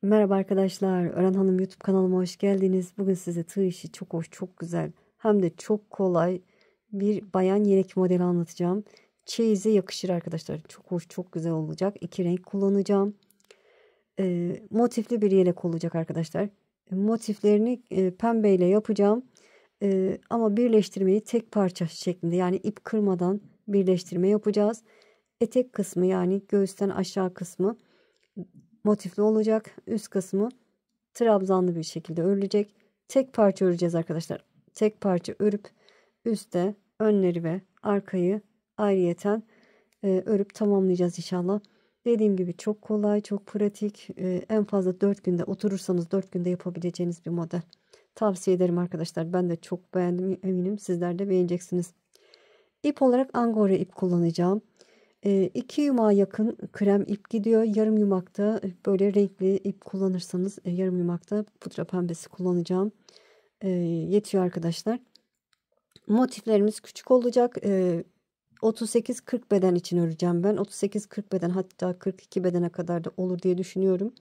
Merhaba arkadaşlar, Ören Hanım YouTube kanalıma hoş geldiniz. Bugün size tığ işi çok hoş, çok güzel, hem de çok kolay bir bayan yelek modeli anlatacağım. Çeyize yakışır arkadaşlar. Çok hoş, çok güzel olacak. İki renk kullanacağım. Motifli bir yelek olacak arkadaşlar. Motiflerini pembeyle yapacağım. Ama birleştirmeyi tek parça şeklinde, yani ip kırmadan birleştirme yapacağız. Etek kısmı, yani göğüsten aşağı kısmı motifli olacak. Üst kısmı trabzanlı bir şekilde örülecek. Tek parça öreceğiz arkadaşlar. Tek parça örüp üstte önleri ve arkayı ayrıyeten örüp tamamlayacağız inşallah. Dediğim gibi çok kolay, çok pratik. En fazla 4 günde oturursanız 4 günde yapabileceğiniz bir model. Tavsiye ederim arkadaşlar. Ben de çok beğendim, eminim sizler de beğeneceksiniz. İp olarak angora ip kullanacağım. 2 yumağa yakın krem ip gidiyor. Yarım yumakta böyle renkli ip kullanırsanız yarım yumakta pudra pembesi kullanacağım. Yetiyor arkadaşlar. Motiflerimiz küçük olacak. 38-40 beden için öreceğim ben. 38-40 beden, hatta 42 bedene kadar da olur diye düşünüyorum.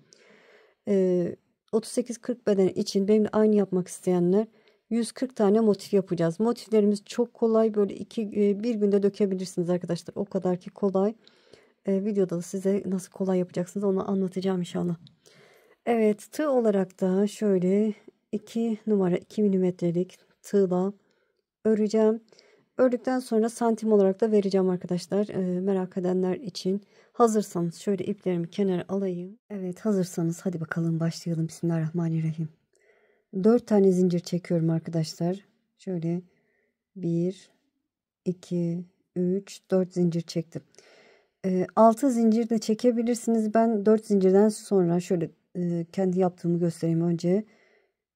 38-40 beden için benimle aynı yapmak isteyenler 140 tane motif yapacağız. Motiflerimiz çok kolay. Böyle bir günde dökebilirsiniz arkadaşlar. O kadar ki kolay. Videoda da size nasıl kolay yapacaksınız onu anlatacağım inşallah. Evet, tığ olarak da şöyle 2 numara 2 milimetrelik tığla öreceğim. Ördükten sonra santim olarak da vereceğim arkadaşlar. Merak edenler için. Hazırsanız şöyle iplerimi kenara alayım. Evet, hazırsanız hadi bakalım başlayalım. Bismillahirrahmanirrahim. 4 tane zincir çekiyorum arkadaşlar. Şöyle 1, 2, 3, 4 zincir çektim. 6 zincir de çekebilirsiniz. Ben 4 zincirden sonra şöyle kendi yaptığımı göstereyim önce.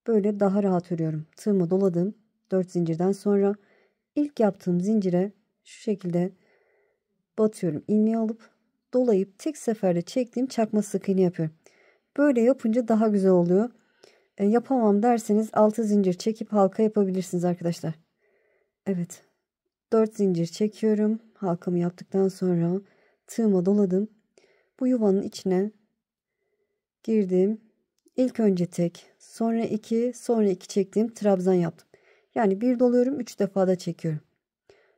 Böyle daha rahat örüyorum. Tığımı doladım. 4 zincirden sonra ilk yaptığım zincire şu şekilde batıyorum. İlmeği alıp dolayıp tek seferde çektiğim çakma sık iğne yapıyorum. Böyle yapınca daha güzel oluyor. Yapamam derseniz 6 zincir çekip halka yapabilirsiniz arkadaşlar. Evet. 4 zincir çekiyorum. Halkamı yaptıktan sonra tığıma doladım. Bu yuvanın içine girdim. İlk önce tek, sonra 2, sonra 2 çektiğim trabzan yaptım. Yani bir doluyorum, 3 defa da çekiyorum.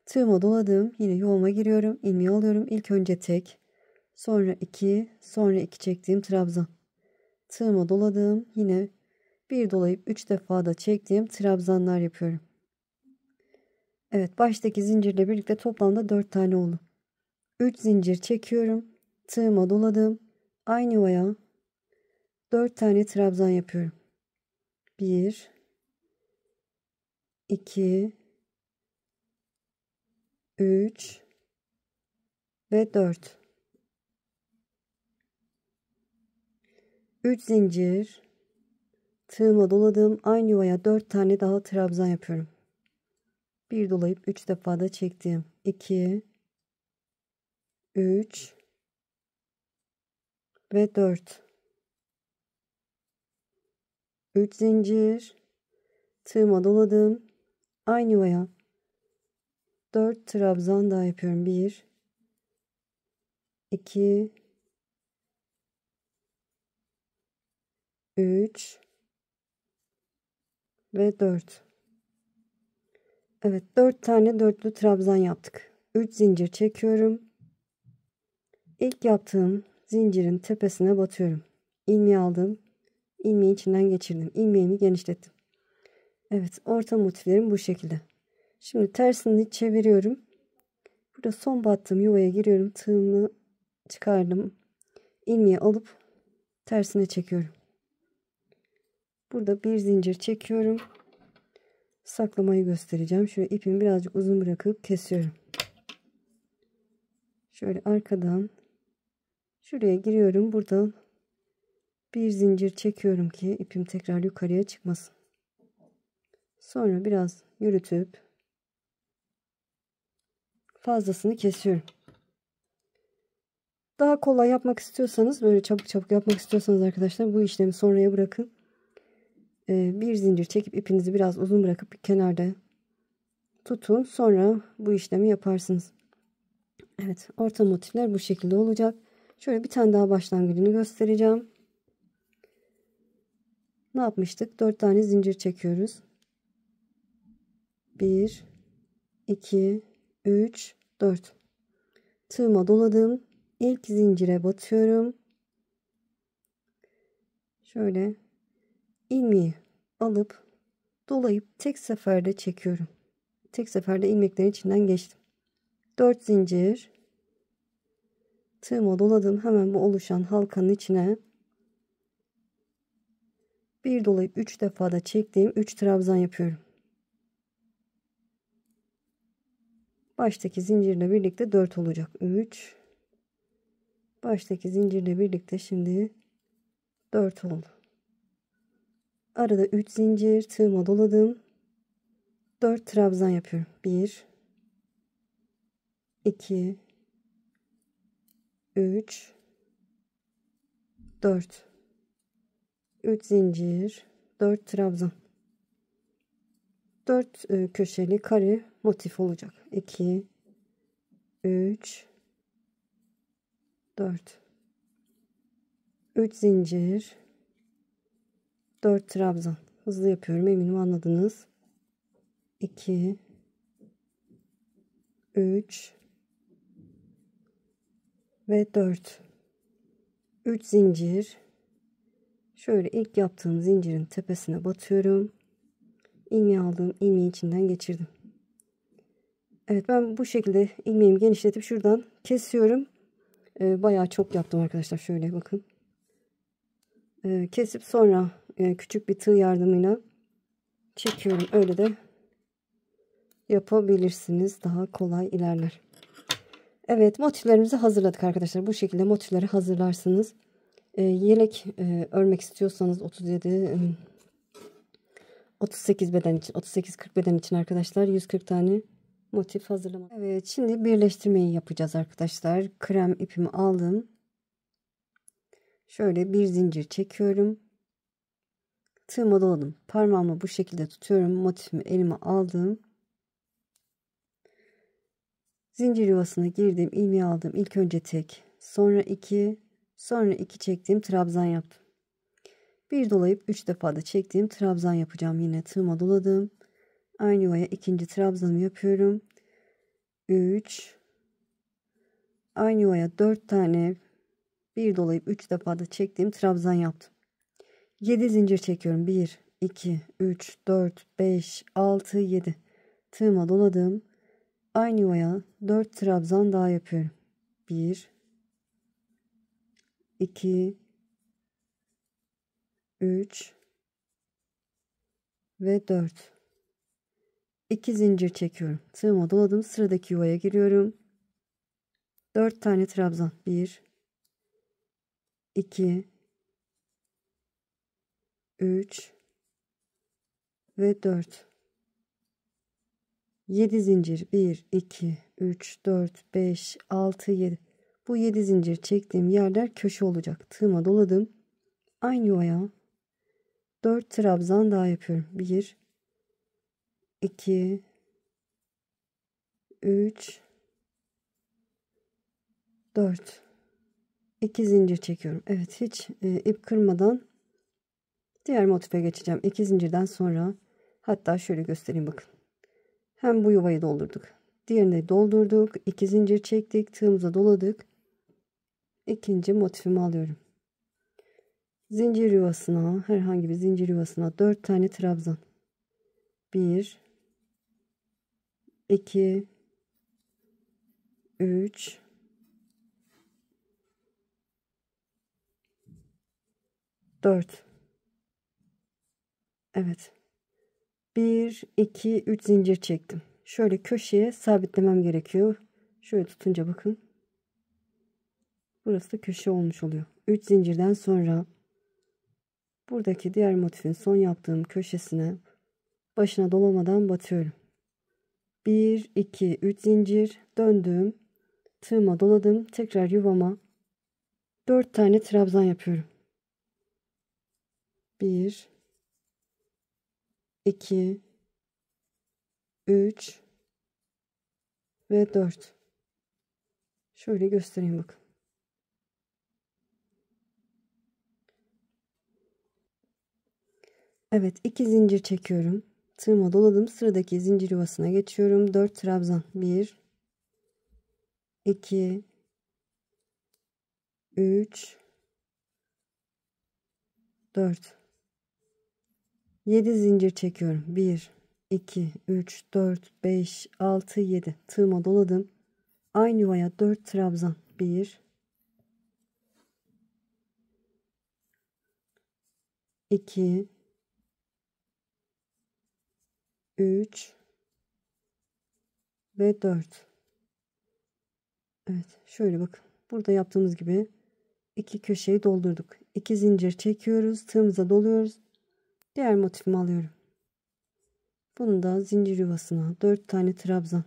Tığıma doladım. Yine yuvama giriyorum. İlmeği alıyorum. İlk önce tek, sonra 2, sonra 2 çektiğim trabzan. Tığıma doladım. Yine bir dolayıp 3 defa da çektiğim trabzanlar yapıyorum. Evet, baştaki zincirle birlikte toplamda 4 tane oldu. 3 zincir çekiyorum. Tığıma doladım. Aynı yuvaya 4 tane trabzan yapıyorum. 1, 2, 3 ve 4. 3 zincir. Tığıma doladım. Aynı yuvaya 4 tane daha trabzan yapıyorum. Bir dolayıp 3 defa da çektim. 2, 3 ve 4. 3 zincir. Tığıma doladım. Aynı yuvaya 4 trabzan daha yapıyorum. 1, 2, 3 ve 4. Evet, 4 tane dörtlü trabzan yaptık. 3 zincir çekiyorum. İlk yaptığım zincirin tepesine batıyorum. İlmeği aldım. İlmeği içinden geçirdim. İlmeğimi genişlettim. Evet, orta motiflerim bu şekilde. Şimdi tersini çeviriyorum. Burada son battığım yuvaya giriyorum. Tığımı çıkardım. İlmeği alıp tersine çekiyorum. Burada bir zincir çekiyorum. Saklamayı göstereceğim. Şöyle ipimi birazcık uzun bırakıp kesiyorum. Şöyle arkadan şuraya giriyorum. Buradan bir zincir çekiyorum ki ipim tekrar yukarıya çıkmasın. Sonra biraz yürütüp fazlasını kesiyorum. Daha kolay yapmak istiyorsanız, böyle çabuk çabuk yapmak istiyorsanız arkadaşlar, bu işlemi sonraya bırakın. Bir zincir çekip ipinizi biraz uzun bırakıp bir kenarda tutun. Sonra bu işlemi yaparsınız. Evet, orta motifler bu şekilde olacak. Şöyle bir tane daha başlangıcını göstereceğim. ne yapmıştık? 4 tane zincir çekiyoruz. 1 2 3 4. Tığıma doladım. İlk zincire batıyorum. Şöyle ilmeği alıp dolayıp tek seferde çekiyorum. Tek seferde ilmeklerin içinden geçtim. 4 zincir. Tığıma doladım. Hemen bu oluşan halkanın içine bir dolayıp 3 defa da çektiğim 3 trabzan yapıyorum. Baştaki zincirle birlikte 4 olacak. 3. Baştaki zincirle birlikte şimdi 4 oldu. Arada 3 zincir, tığıma doladım. 4 trabzan yapıyorum. 1 2 3 4. 3 zincir, 4 trabzan. 4 köşeli kare motif olacak. 2 3 4. 3 zincir, 4 trabzan. Hızlı yapıyorum, eminim anladınız. 2 3 ve 4. 3 zincir. Şöyle ilk yaptığım zincirin tepesine batıyorum. İlmeği aldım, ilmeği içinden geçirdim. Evet, ben bu şekilde ilmeğimi genişletip şuradan kesiyorum. Bayağı çok yaptım arkadaşlar, şöyle bakın. Kesip sonra küçük bir tığ yardımıyla çekiyorum. Öyle de yapabilirsiniz, daha kolay ilerler. Evet, motiflerimizi hazırladık arkadaşlar. Bu şekilde motifleri hazırlarsınız. Yelek örmek istiyorsanız 38 beden için, 38-40 beden için arkadaşlar 140 tane motif hazırlamak. Evet, şimdi birleştirmeyi yapacağız arkadaşlar. Krem ipimi aldım. Şöyle bir zincir çekiyorum. Tığıma doladım. Parmağımı bu şekilde tutuyorum. Motifimi elime aldım. Zincir yuvasına girdim. İlmeği aldım. İlk önce tek, sonra 2, sonra 2 çektiğim trabzan yaptım. Bir dolayıp 3 defa da çektiğim trabzan yapacağım. Yine tığıma doladım. Aynı yuvaya ikinci trabzanımı yapıyorum. 3, aynı yuvaya 4 tane bir dolayıp 3 defa da çektiğim trabzan yaptım. 7 zincir çekiyorum. 1 2 3 4 5 6 7. Tığıma doladım. Aynı yuvaya 4 trabzan daha yapıyorum. 1 2 3 ve 4. 2 zincir çekiyorum. Tığıma doladım. Sıradaki yuvaya giriyorum. 4 tane trabzan. 1 2 3 ve 4. 7 zincir. 1 2 3 4 5 6 7. Bu 7 zincir çektiğim yerler köşe olacak. Tığıma doladım. Aynı yuvaya 4 trabzan daha yapıyorum. 1 2 3 4. 2 zincir çekiyorum. Evet, hiç ip kırmadan diğer motife geçeceğim. 2 zincirden sonra, hatta şöyle göstereyim bakın. Hem bu yuvayı doldurduk. Diğerini doldurduk. 2 zincir çektik. Tığımıza doladık. İkinci motifimi alıyorum. Zincir yuvasına, herhangi bir zincir yuvasına 4 tane trabzan. 1 2 3 4. Evet. 1 2 3 zincir çektim. Şöyle köşeye sabitlemem gerekiyor. Şöyle tutunca bakın. Burası da köşe olmuş oluyor. 3 zincirden sonra buradaki diğer motifin son yaptığım köşesine başına dolamadan batıyorum. 1 2 3 zincir döndüm. Tığıma doladım. Tekrar yuvama 4 tane trabzan yapıyorum. 1 2 3 ve 4. Şöyle göstereyim bakın. Evet, 2 zincir çekiyorum. Tığıma doladım. Sıradaki zincir yuvasına geçiyorum. 4 trabzan. 1 2 3 4 7 zincir çekiyorum. 1 2 3 4 5 6 7 tığıma doladım. Aynı yuvaya 4 trabzan. 1 2 3 ve 4. Evet, şöyle bakın. Burada yaptığımız gibi iki köşeyi doldurduk. 2 zincir çekiyoruz. Tığımıza doluyoruz. Diğer motifimi alıyorum. Bunu da zincir yuvasına 4 tane trabzan.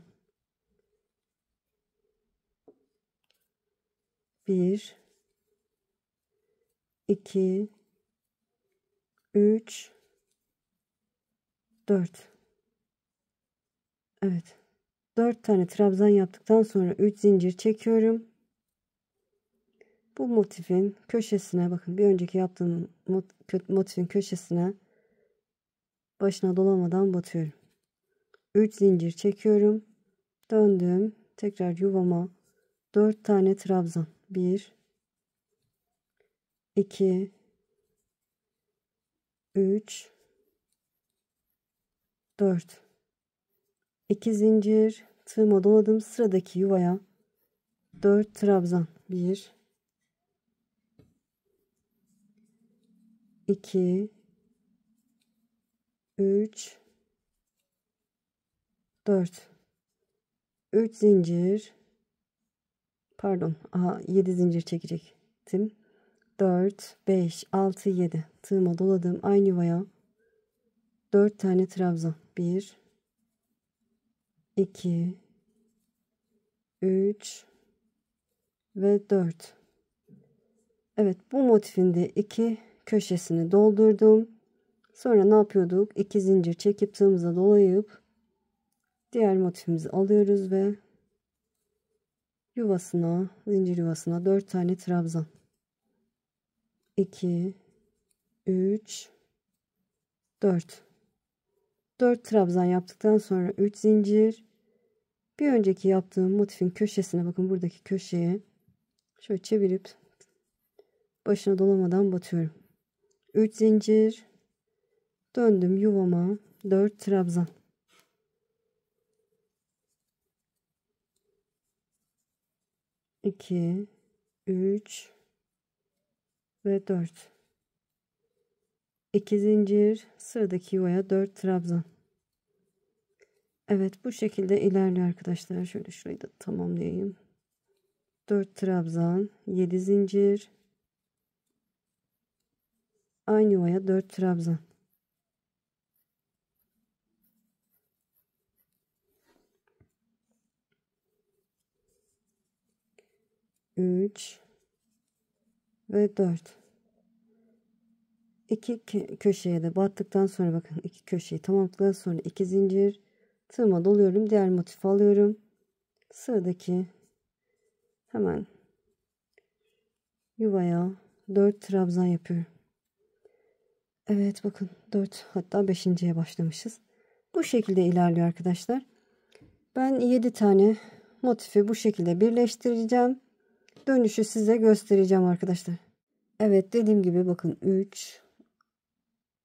1 2 3 4. Evet. 4 tane trabzan yaptıktan sonra 3 zincir çekiyorum. Bu motifin köşesine bakın, bir önceki yaptığım motifin köşesine başına dolamadan batıyorum. 3 zincir çekiyorum. Döndüm. Tekrar yuvama 4 tane trabzan. 1 2 3 4. 2 zincir, tığıma doladım. Sıradaki yuvaya 4 trabzan. 1 2 3 4. 3 zincir, pardon, 7 zincir çekecektim. 4 5 6 7 tığıma doladım. Aynı yuvaya 4 tane trabzan. 1 2 3 ve 4. Evet, bu motifin de iki köşesini doldurdum. Sonra ne yapıyorduk? 2 zincir çekip tığımıza dolayıp diğer motifimizi alıyoruz ve yuvasına, zincir yuvasına 4 tane trabzan. 2 3 4. 4 trabzan yaptıktan sonra 3 zincir. Bir önceki yaptığım motifin köşesine bakın, buradaki köşeye şöyle çevirip başına dolamadan batıyorum. 3 zincir, döndüm yuvama 4 trabzan. 2 3 ve 4. 2 zincir, sıradaki yuvaya 4 trabzan. Evet, bu şekilde ilerliyor arkadaşlar. Şöyle şurayı da tamamlayayım. 4 trabzan, 7 zincir, aynı yuvaya 4 trabzan. 3 ve 4. İki köşeye de battıktan sonra bakın, iki köşeyi tamamladıktan sonra 2 zincir, tığıma doluyorum. Diğer motifi alıyorum. Sıradaki hemen yuvaya 4 trabzan yapıyorum. Evet bakın, 4, hatta 5.'ye başlamışız. Bu şekilde ilerliyor arkadaşlar. Ben 7 tane motifi bu şekilde birleştireceğim. Dönüşü size göstereceğim arkadaşlar. Evet, dediğim gibi bakın, 3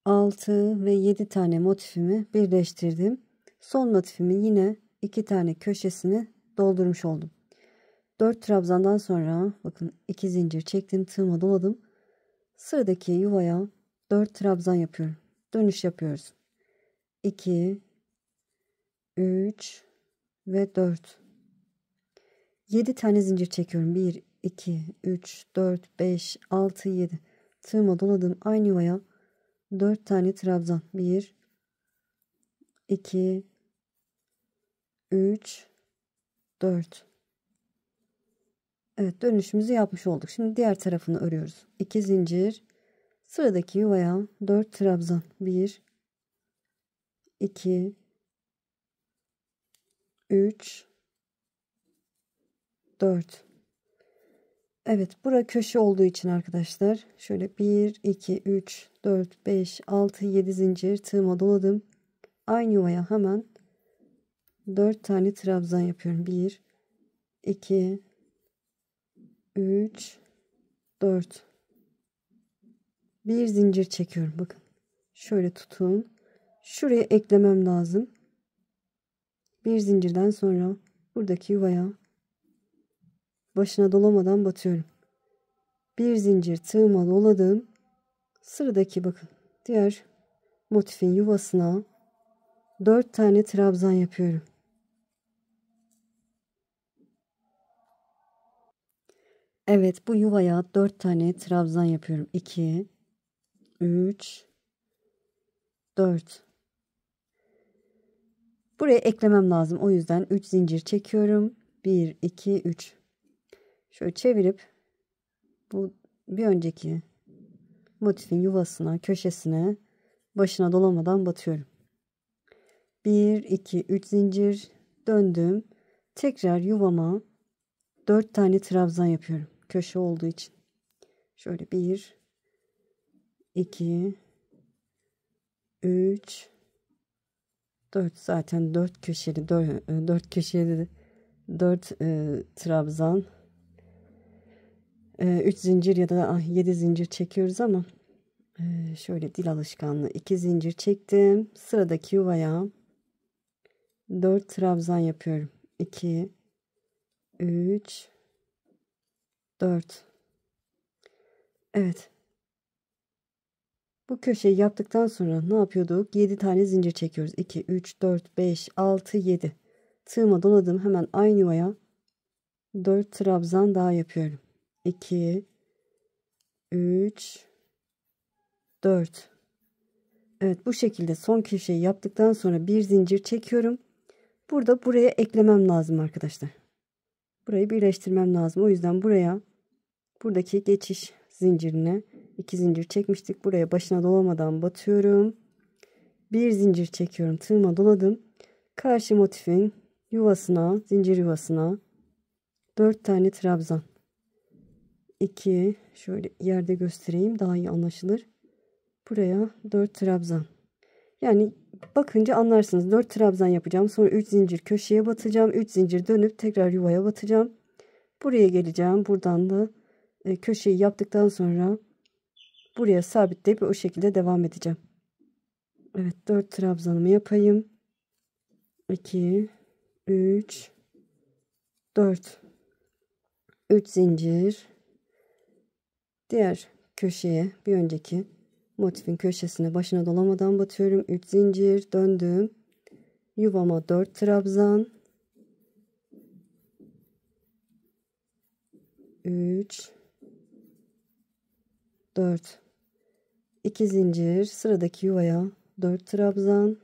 6 ve 7 tane motifimi birleştirdim. Son motifimin yine 2 tane köşesini doldurmuş oldum. 4 trabzandan sonra bakın 2 zincir çektim, tığıma doladım. Sıradaki yuvaya 4 trabzan yapıyorum. Dönüş yapıyoruz. 2 3 ve 4. 7 tane zincir çekiyorum. 1 2 3 4 5 6 7. Tığıma doladım. Aynı yuvaya 4 tane trabzan. 1 2 3 4. Evet, dönüşümüzü yapmış olduk. Şimdi diğer tarafını örüyoruz. 2 zincir, sıradaki yuvaya 4 trabzan. 1 2 3 4. Evet, bura köşe olduğu için arkadaşlar şöyle 1 2 3 4 5 6 7 zincir tığıma doladım. Aynı yuvaya hemen 4 tane trabzan yapıyorum. 1 2 3 4, bir zincir çekiyorum. Bakın şöyle tutun, şuraya eklemem lazım. Bir zincirden sonra buradaki yuvaya başına dolamadan batıyorum. Bir zincir tığıma doladım. Sıradaki bakın diğer motifin yuvasına 4 tane trabzan yapıyorum. Evet, bu yuvaya 4 tane trabzan yapıyorum. 2 3 4. Buraya eklemem lazım. O yüzden 3 zincir çekiyorum. 1 2 3. Şöyle çevirip bu bir önceki motifin yuvasına, köşesine, başına dolamadan batıyorum. 1 2 3 zincir döndüm. Tekrar yuvama 4 tane trabzan yapıyorum. Köşe olduğu için. Şöyle 1 2 3 4, zaten 4 köşeli 4 köşeli 4 trabzan, 3 zincir ya da 7 zincir çekiyoruz ama şöyle dil alışkanlığı 2 zincir çektim. Sıradaki yuvaya 4 trabzan yapıyorum. 2 3 4. Evet. Bu köşeyi yaptıktan sonra ne yapıyorduk? 7 tane zincir çekiyoruz. 2 3 4 5 6 7. Tığıma doladım. Hemen aynı yuvaya 4 trabzan daha yapıyorum. 2 3 4. Evet, bu şekilde son köşeyi yaptıktan sonra bir zincir çekiyorum. Burada buraya eklemem lazım arkadaşlar. Burayı birleştirmem lazım. O yüzden buraya, buradaki geçiş zincirine 2 zincir çekmiştik. Buraya başına dolamadan batıyorum. Bir zincir çekiyorum. Tığıma doladım. Karşı motifin yuvasına, zincir yuvasına 4 tane trabzan. 2, şöyle yerde göstereyim daha iyi anlaşılır. Buraya 4 trabzan. Yani bakınca anlarsınız. 4 trabzan yapacağım. Sonra 3 zincir köşeye batacağım. 3 zincir dönüp tekrar yuvaya batacağım. Buraya geleceğim. Buradan da köşeyi yaptıktan sonra buraya sabitleyip o şekilde devam edeceğim. Evet, 4 trabzanımı yapayım. 2 3 4, 3 zincir, diğer köşeye, bir önceki motifin köşesine başına dolamadan batıyorum. 3 zincir döndüm. Yuvama 4 trabzan, 3 4, 2 zincir, sıradaki yuvaya 4 trabzan,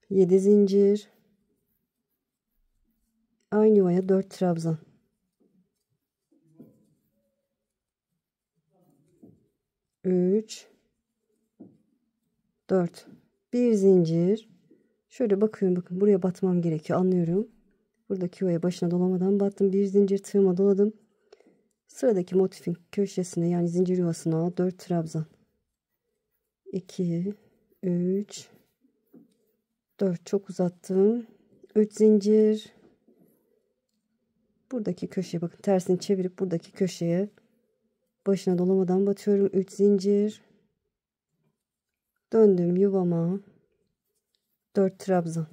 7 zincir, aynı yuvaya 4 trabzan, 3 4, bir zincir. Şöyle bakıyorum, bakın buraya batmam gerekiyor, anlıyorum. Buradaki yuvaya başına dolamadan battım. Bir zincir tığıma doladım. Sıradaki motifin köşesine, yani zincir yuvasına 4 trabzan. 2 3 4, çok uzattım. 3 zincir. Buradaki köşeye bakın, tersini çevirip buradaki köşeye başına dolamadan batıyorum. 3 zincir. Döndüm yuvama. 4 trabzan.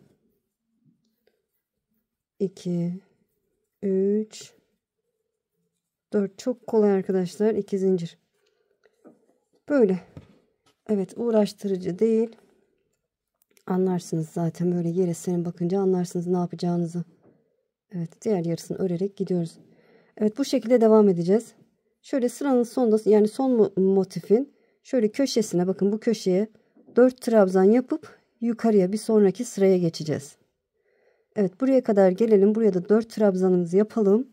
2 3 4, çok kolay arkadaşlar. 2 zincir. Böyle. Evet, uğraştırıcı değil. Anlarsınız zaten, böyle yere senin bakınca anlarsınız ne yapacağınızı. Evet, diğer yarısını örerek gidiyoruz. Evet, bu şekilde devam edeceğiz. Şöyle sıranın sonunda, yani son motifin şöyle köşesine bakın, bu köşeye 4 trabzan yapıp yukarıya bir sonraki sıraya geçeceğiz. Evet, buraya kadar gelelim. Buraya da 4 trabzanımızı yapalım.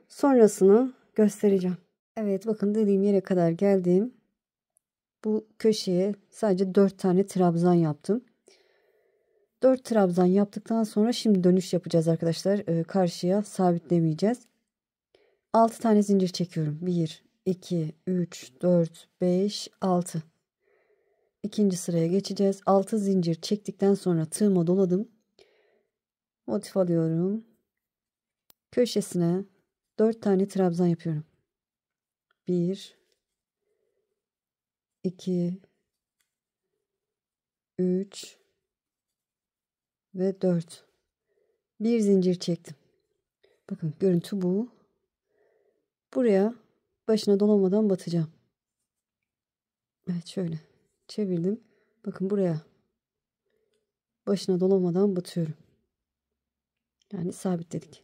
Sonrasını göstereceğim. Evet, bakın dediğim yere kadar geldim. Bu köşeye sadece 4 tane trabzan yaptım. 4 trabzan yaptıktan sonra şimdi dönüş yapacağız arkadaşlar. Karşıya sabitlemeyeceğiz. 6 tane zincir çekiyorum. 1, 2, 3, 4, 5, 6. İkinci sıraya geçeceğiz. 6 zincir çektikten sonra tığıma doladım. Motif alıyorum. Köşesine 4 tane trabzan yapıyorum. 1, 2, 3 ve 4. Bir zincir çektim. Bakın görüntü bu. Buraya başına dolamadan batacağım. Evet, şöyle çevirdim. Bakın buraya başına dolamadan batıyorum. Yani sabitledik.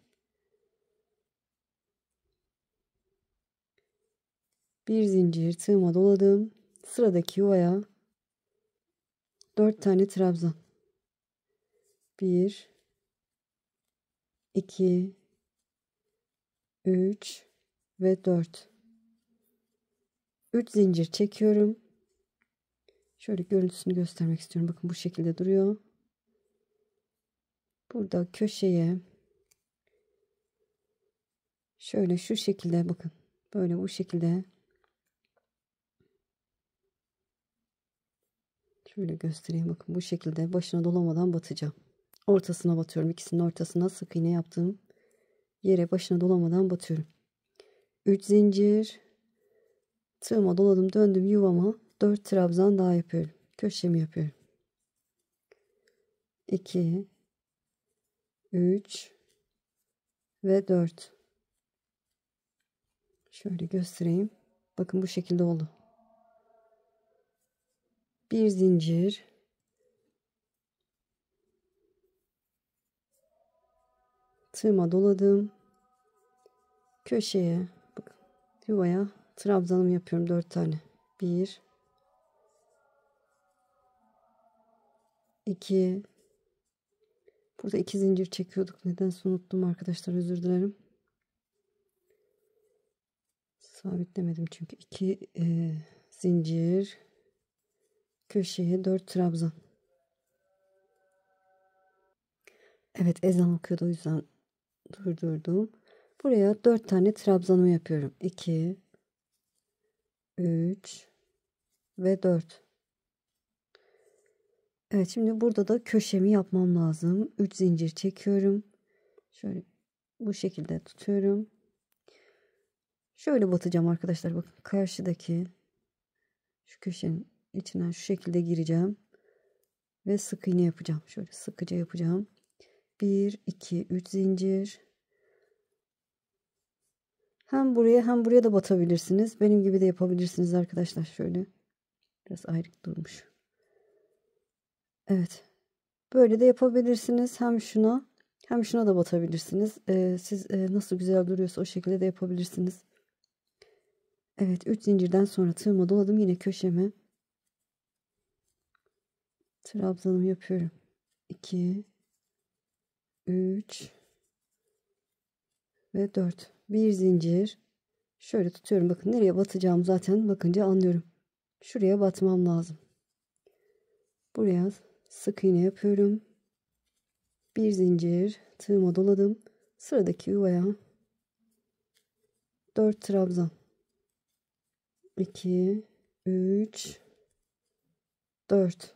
Bir zincir tığıma doladım. Sıradaki yuvaya 4 tane trabzan. 1, 2, 3 ve 4. 3 zincir çekiyorum. Şöyle görüntüsünü göstermek istiyorum. Bakın bu şekilde duruyor. Burada köşeye şöyle şu şekilde, bakın böyle bu şekilde, şöyle göstereyim, bakın bu şekilde başına dolamadan batacağım. Ortasına batıyorum. İkisinin ortasına sık iğne yaptığım yere başına dolamadan batıyorum. 3 zincir tığıma doladım, döndüm yuvama, 4 trabzan daha yapıyorum. Köşemi yapıyorum. 2, 3 ve 4. Şöyle göstereyim. Bakın bu şekilde oldu. Bir zincir tığıma doladım. Köşeye, bakın yuvaya trabzanımı yapıyorum 4 tane. 1, 2, burada 2 zincir çekiyorduk. Nedense unuttum arkadaşlar, özür dilerim. Sabitlemedim çünkü. 2 zincir köşeye 4 trabzan. Evet, ezan okuyordu, o yüzden durdurdum. Buraya 4 tane trabzanımı yapıyorum. 2, 3 ve 4. Evet, şimdi burada da köşemi yapmam lazım. 3 zincir çekiyorum. Şöyle bu şekilde tutuyorum. Şöyle batacağım arkadaşlar. Bakın karşıdaki şu köşenin içinden şu şekilde gireceğim. Ve sık iğne yapacağım. Şöyle sıkıca yapacağım. 1, 2, 3 zincir. Hem buraya hem buraya da batabilirsiniz. Benim gibi de yapabilirsiniz arkadaşlar. Şöyle biraz ayrık durmuş. Evet. Böyle de yapabilirsiniz. Hem şuna hem şuna da batabilirsiniz. Siz nasıl güzel duruyorsa o şekilde de yapabilirsiniz. Evet, 3 zincirden sonra tığıma doladım. Yine köşeme trabzanımı yapıyorum. 2, 3 ve 4. Bir zincir. Şöyle tutuyorum. Bakın nereye batacağım zaten bakınca anlıyorum. Şuraya batmam lazım. Buraya sık iğne yapıyorum. Bir zincir tığıma doladım. Sıradaki yuvaya 4 trabzan. 2, 3, 4.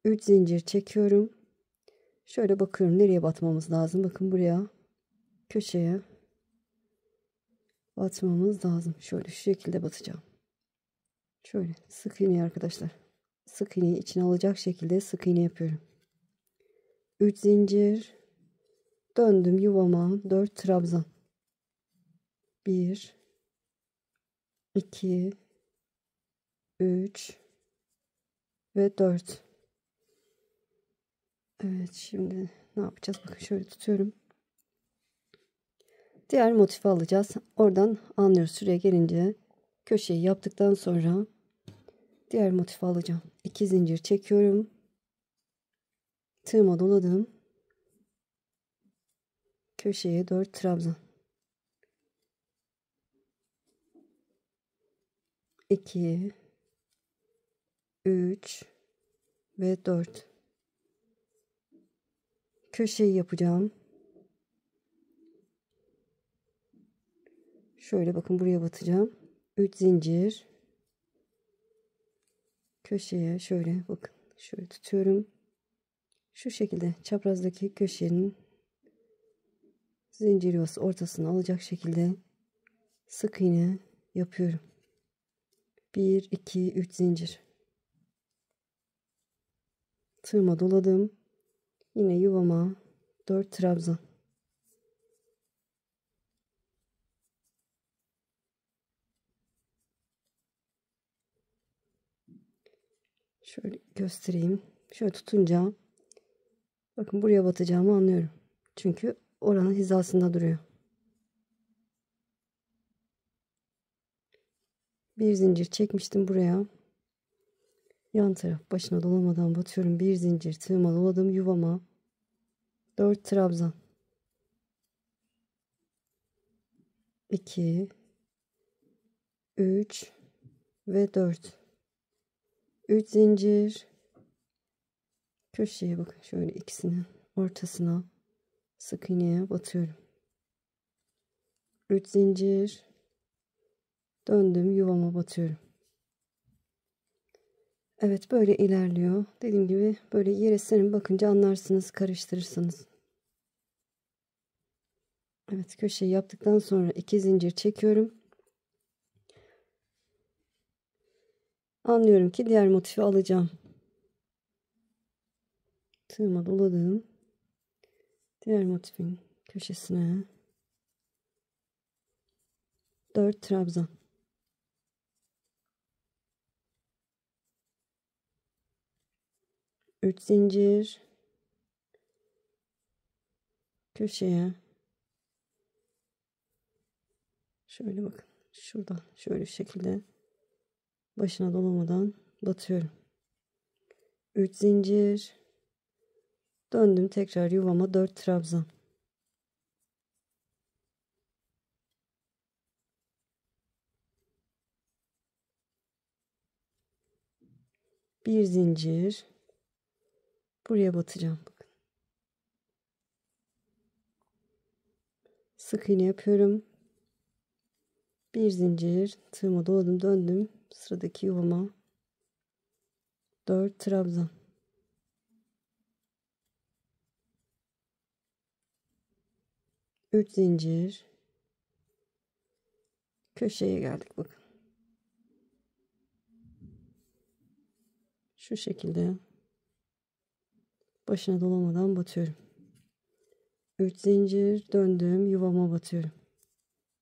3 zincir çekiyorum. Şöyle bakıyorum nereye batmamız lazım. Bakın buraya köşeye batmamız lazım. Şöyle şu şekilde batacağım. Şöyle sık iğne arkadaşlar. Sık iğneyi içine alacak şekilde sık iğne yapıyorum. 3 zincir döndüm yuvama, 4 trabzan. 1, 2, 3 ve 4. Evet, şimdi ne yapacağız? Bakın şöyle tutuyorum. Diğer motifi alacağız. Oradan anlıyoruz. Şuraya gelince köşeyi yaptıktan sonra diğer motifi alacağım. 2 zincir çekiyorum. Tığıma doladım. Köşeye 4 trabzan. 2, 3 ve 4. köşeyi yapacağım. Şöyle bakın buraya batacağım. 3 zincir. Köşeye şöyle bakın. Şöyle tutuyorum. Şu şekilde çaprazdaki köşenin zincir yuvası ortasını alacak şekilde sık iğne yapıyorum. 1 2 3 zincir. Tığıma doladım. Yine yuvama 4 trabzan. Şöyle göstereyim. Şöyle tutunca bakın buraya batacağımı anlıyorum. Çünkü oranın hizasında duruyor. Bir zincir çekmiştim buraya. Yan taraf başına dolamadan batıyorum. Bir zincir tığıma doladım yuvama. 4 trabzan. 2 3 ve 4. 3 zincir. Köşeye bakın şöyle ikisini ortasına sık iğneye batıyorum. 3 zincir. Döndüm yuvama batıyorum. Evet böyle ilerliyor. Dediğim gibi böyle yere serin bakınca anlarsınız, karıştırırsınız. Evet köşeyi yaptıktan sonra 2 zincir çekiyorum. Anlıyorum ki diğer motifi alacağım. Tığıma doladım. Diğer motifin köşesine 4 trabzan. 3 zincir. Köşeye şöyle bakın. Şuradan şöyle şekilde başına dolamadan batıyorum. 3 zincir. Döndüm tekrar yuvama 4 trabzan. Bir zincir. Buraya batacağım. Bakın. Sık iğne yapıyorum. Bir zincir. Tığıma doladım döndüm. Sıradaki yuvama 4 trabzan. 3 zincir. Köşeye geldik bakın. Şu şekilde başına dolamadan batıyorum. 3 zincir döndüm yuvama batıyorum.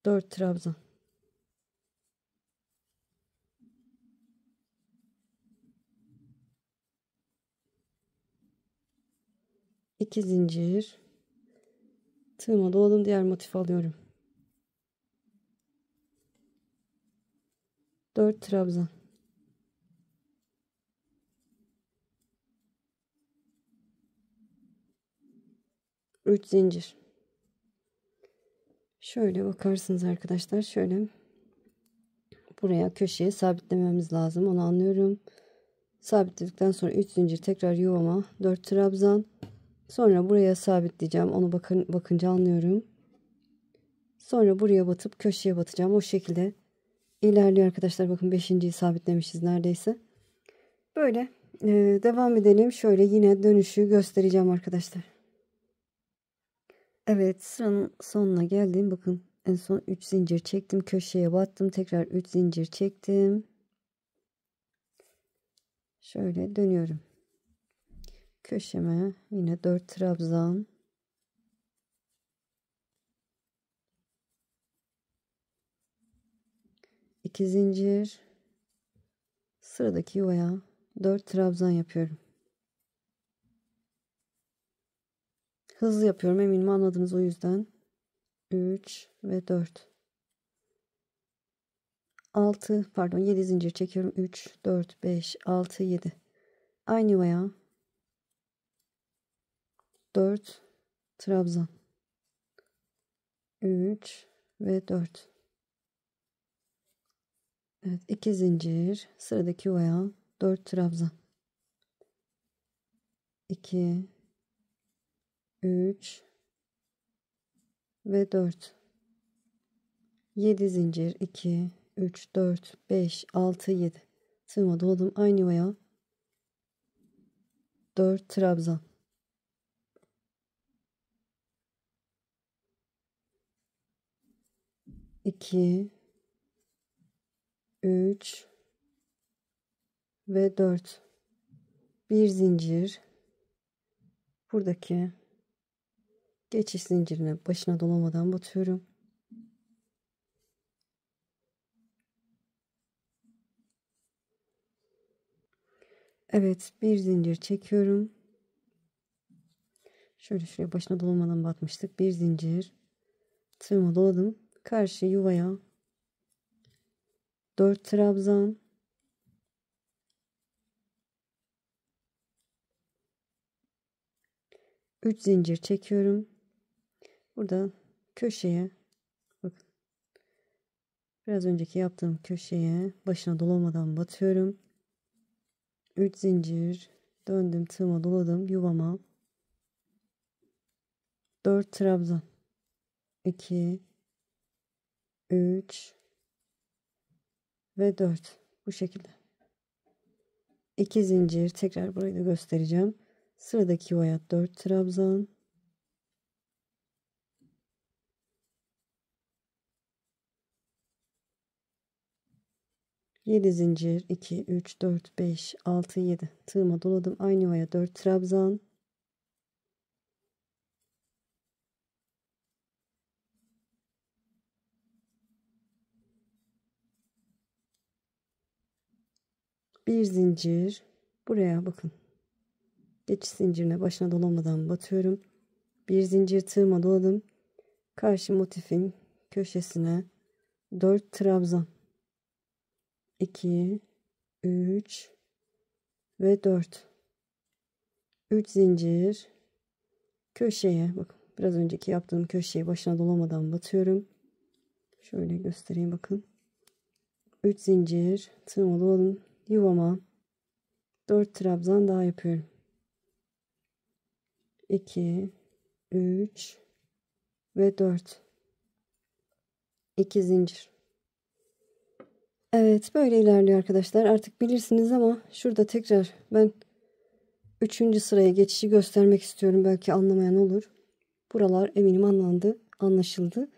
4 trabzan. 2 zincir. Tığıma doladım diğer motifi alıyorum. 4 trabzan. 3 zincir. Şöyle bakarsınız arkadaşlar. Şöyle buraya köşeye sabitlememiz lazım. Onu anlıyorum. Sabitledikten sonra 3 zincir tekrar yuvama 4 trabzan. Sonra buraya sabitleyeceğim. Onu bakınca anlıyorum. Sonra buraya batıp köşeye batacağım. O şekilde ilerliyor arkadaşlar. Bakın 5.'yi sabitlemişiz neredeyse. Böyle devam edelim. Şöyle yine dönüşü göstereceğim arkadaşlar. Evet sıranın sonuna geldim. Bakın en son 3 zincir çektim. Köşeye battım. Tekrar 3 zincir çektim. Şöyle dönüyorum. Köşeme yine 4 trabzan. 2 zincir. Sıradaki yuvaya 4 trabzan yapıyorum. Hızlı yapıyorum eminim anladınız o yüzden. 3 ve 4. 6 pardon 7 zincir çekiyorum. 3 4 5 6 7. Aynı yuvaya 4 trabzan. 3 ve 4. Evet 2 zincir sıradaki yuvaya 4 trabzan. 2 3 ve 4. 7 zincir, 2 3 4 5 6 7 tığıma doladım. Aynı yuvaya 4 trabzan, 2 3 ve 4. Bir zincir, buradaki geçiş zincirine başına dolamadan batıyorum. Evet, bir zincir çekiyorum. Şöyle şuraya başına dolamadan batmıştık. Bir zincir, tığıma doladım. Karşı yuvaya 4 trabzan, 3 zincir çekiyorum. Burada köşeye, bakın, biraz önceki yaptığım köşeye başına dolamadan batıyorum. 3 zincir döndüm, tığıma doladım, yuvama 4 trabzan, 2 3 ve 4. Bu şekilde 2 zincir, tekrar burayı da göstereceğim. Sıradaki yuvaya 4 trabzan, 7 zincir, 2 3 4 5 6 7 tığıma doladım. Aynı yuvaya 4 trabzan, 1 zincir, buraya bakın, geçiş zincirine başına dolamadan batıyorum. 1 zincir, tığıma doladım. Karşı motifin köşesine 4 trabzan, 2 3 ve 4. 3 zincir, köşeye, bakın, biraz önceki yaptığım köşeye başına dolamadan batıyorum. Şöyle göstereyim, bakın. 3 zincir, tığıma doladım, yuvama 4 trabzan daha yapıyorum. 2 3 ve 4. 2 zincir. Evet, böyle ilerliyor arkadaşlar. Artık bilirsiniz ama şurada tekrar ben 3. sıraya geçişi göstermek istiyorum. Belki anlamayan olur. Buralar eminim anlaşıldı.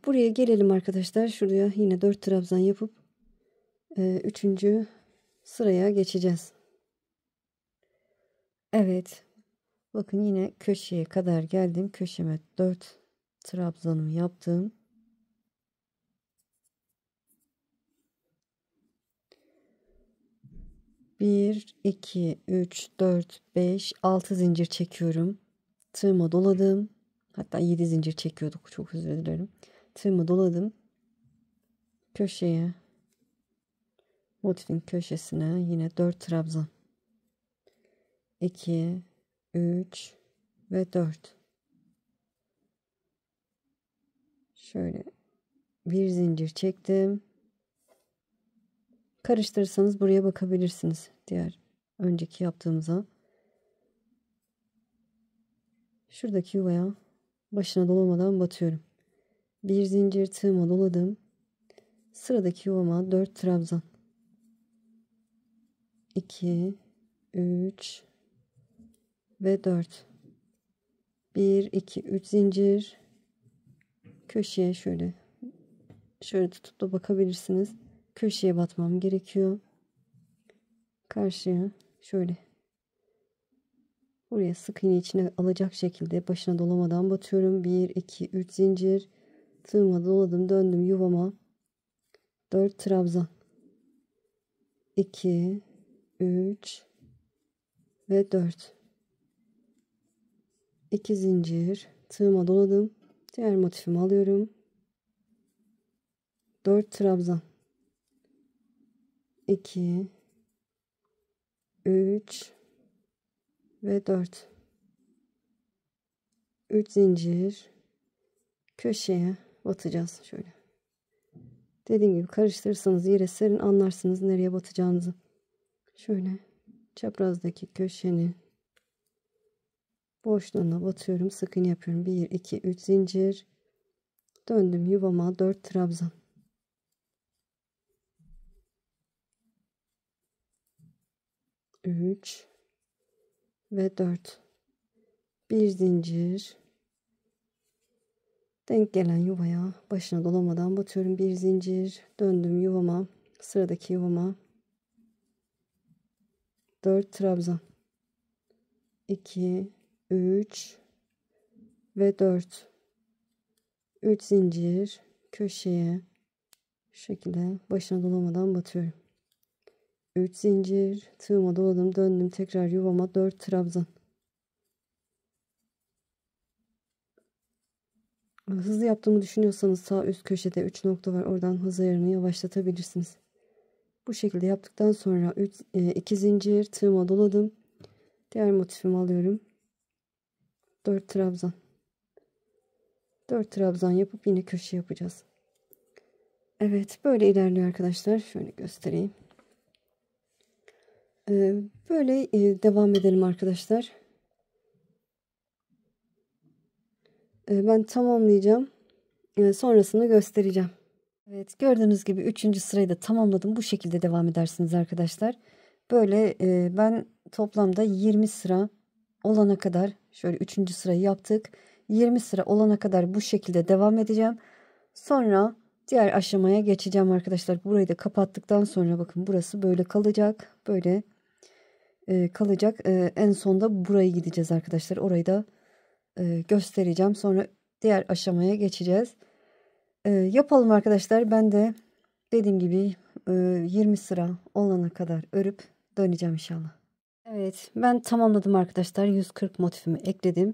Buraya gelelim arkadaşlar. Şuraya yine 4 trabzan yapıp 3. sıraya geçeceğiz. Evet. Bakın, yine köşeye kadar geldim. Köşeme 4 trabzanımı yaptım. Bir, iki, üç, dört, beş, 6 zincir çekiyorum. Tığıma doladım. Hatta 7 zincir çekiyorduk. Çok özür dilerim. Tığımı doladım. Köşeye, motifin köşesine yine 4 trabzan. 2, 3 ve 4. Şöyle bir zincir çektim. Karıştırırsanız buraya bakabilirsiniz. Diğer önceki yaptığımıza. Şuradaki yuvaya başına dolamadan batıyorum. Bir zincir, tığıma doladım. Sıradaki yuvama 4 trabzan. 2 3 ve 4. 1 2 3 zincir. Köşeye şöyle tutup da bakabilirsiniz. Köşeye batmam gerekiyor. Karşıya şöyle, buraya sık iğne içine alacak şekilde başına dolamadan batıyorum. 1 2 3 zincir. Tığıma doladım, döndüm yuvama 4 trabzan. 2 3 ve 4. 2 zincir, tığıma doladım. Diğer motifimi alıyorum. 4 trabzan. 2 3 ve 4. 3 zincir, köşeye batacağız şöyle. Dediğim gibi karıştırırsanız yere serin, anlarsınız nereye batacağınızı. Şöyle çaprazdaki köşeni Boşluğuna batıyorum. Sık iğne yapıyorum. 1 2 3 zincir. Döndüm yuvama, 4 trabzan. 3 ve 4. Bir zincir. Denk gelen yuvaya başına dolamadan batıyorum. Bir zincir. Döndüm yuvama. Sıradaki yuvama 4 trabzan. 2 3 ve 4. 3 zincir köşeye şu şekilde başına dolamadan batıyorum. 3 zincir tığıma doladım, döndüm tekrar yuvama, 4 trabzan. Hızlı yaptığımı düşünüyorsanız sağ üst köşede 3 nokta var, oradan hız ayarını yavaşlatabilirsiniz. Bu şekilde yaptıktan sonra 2 zincir tığıma doladım, diğer motifimi alıyorum, 4 trabzan. 4 trabzan yapıp yine köşe yapacağız. Evet, böyle ilerliyor arkadaşlar. Şöyle göstereyim. Böyle devam edelim arkadaşlar. Ben tamamlayacağım. Sonrasını göstereceğim. Evet, gördüğünüz gibi 3. sırayı da tamamladım. Bu şekilde devam edersiniz arkadaşlar. Böyle ben toplamda 20 sıra olana kadar şöyle 3. sırayı yaptık. 20 sıra olana kadar bu şekilde devam edeceğim. Sonra diğer aşamaya geçeceğim arkadaşlar. Burayı da kapattıktan sonra bakın burası böyle kalacak. Böyle kalacak. En sonda burayı gideceğiz arkadaşlar. Orayı da göstereceğim. Sonra diğer aşamaya geçeceğiz. Yapalım arkadaşlar. Ben de dediğim gibi 20 sıra olana kadar örüp döneceğim inşallah. Evet, ben tamamladım arkadaşlar. 140 motifimi ekledim.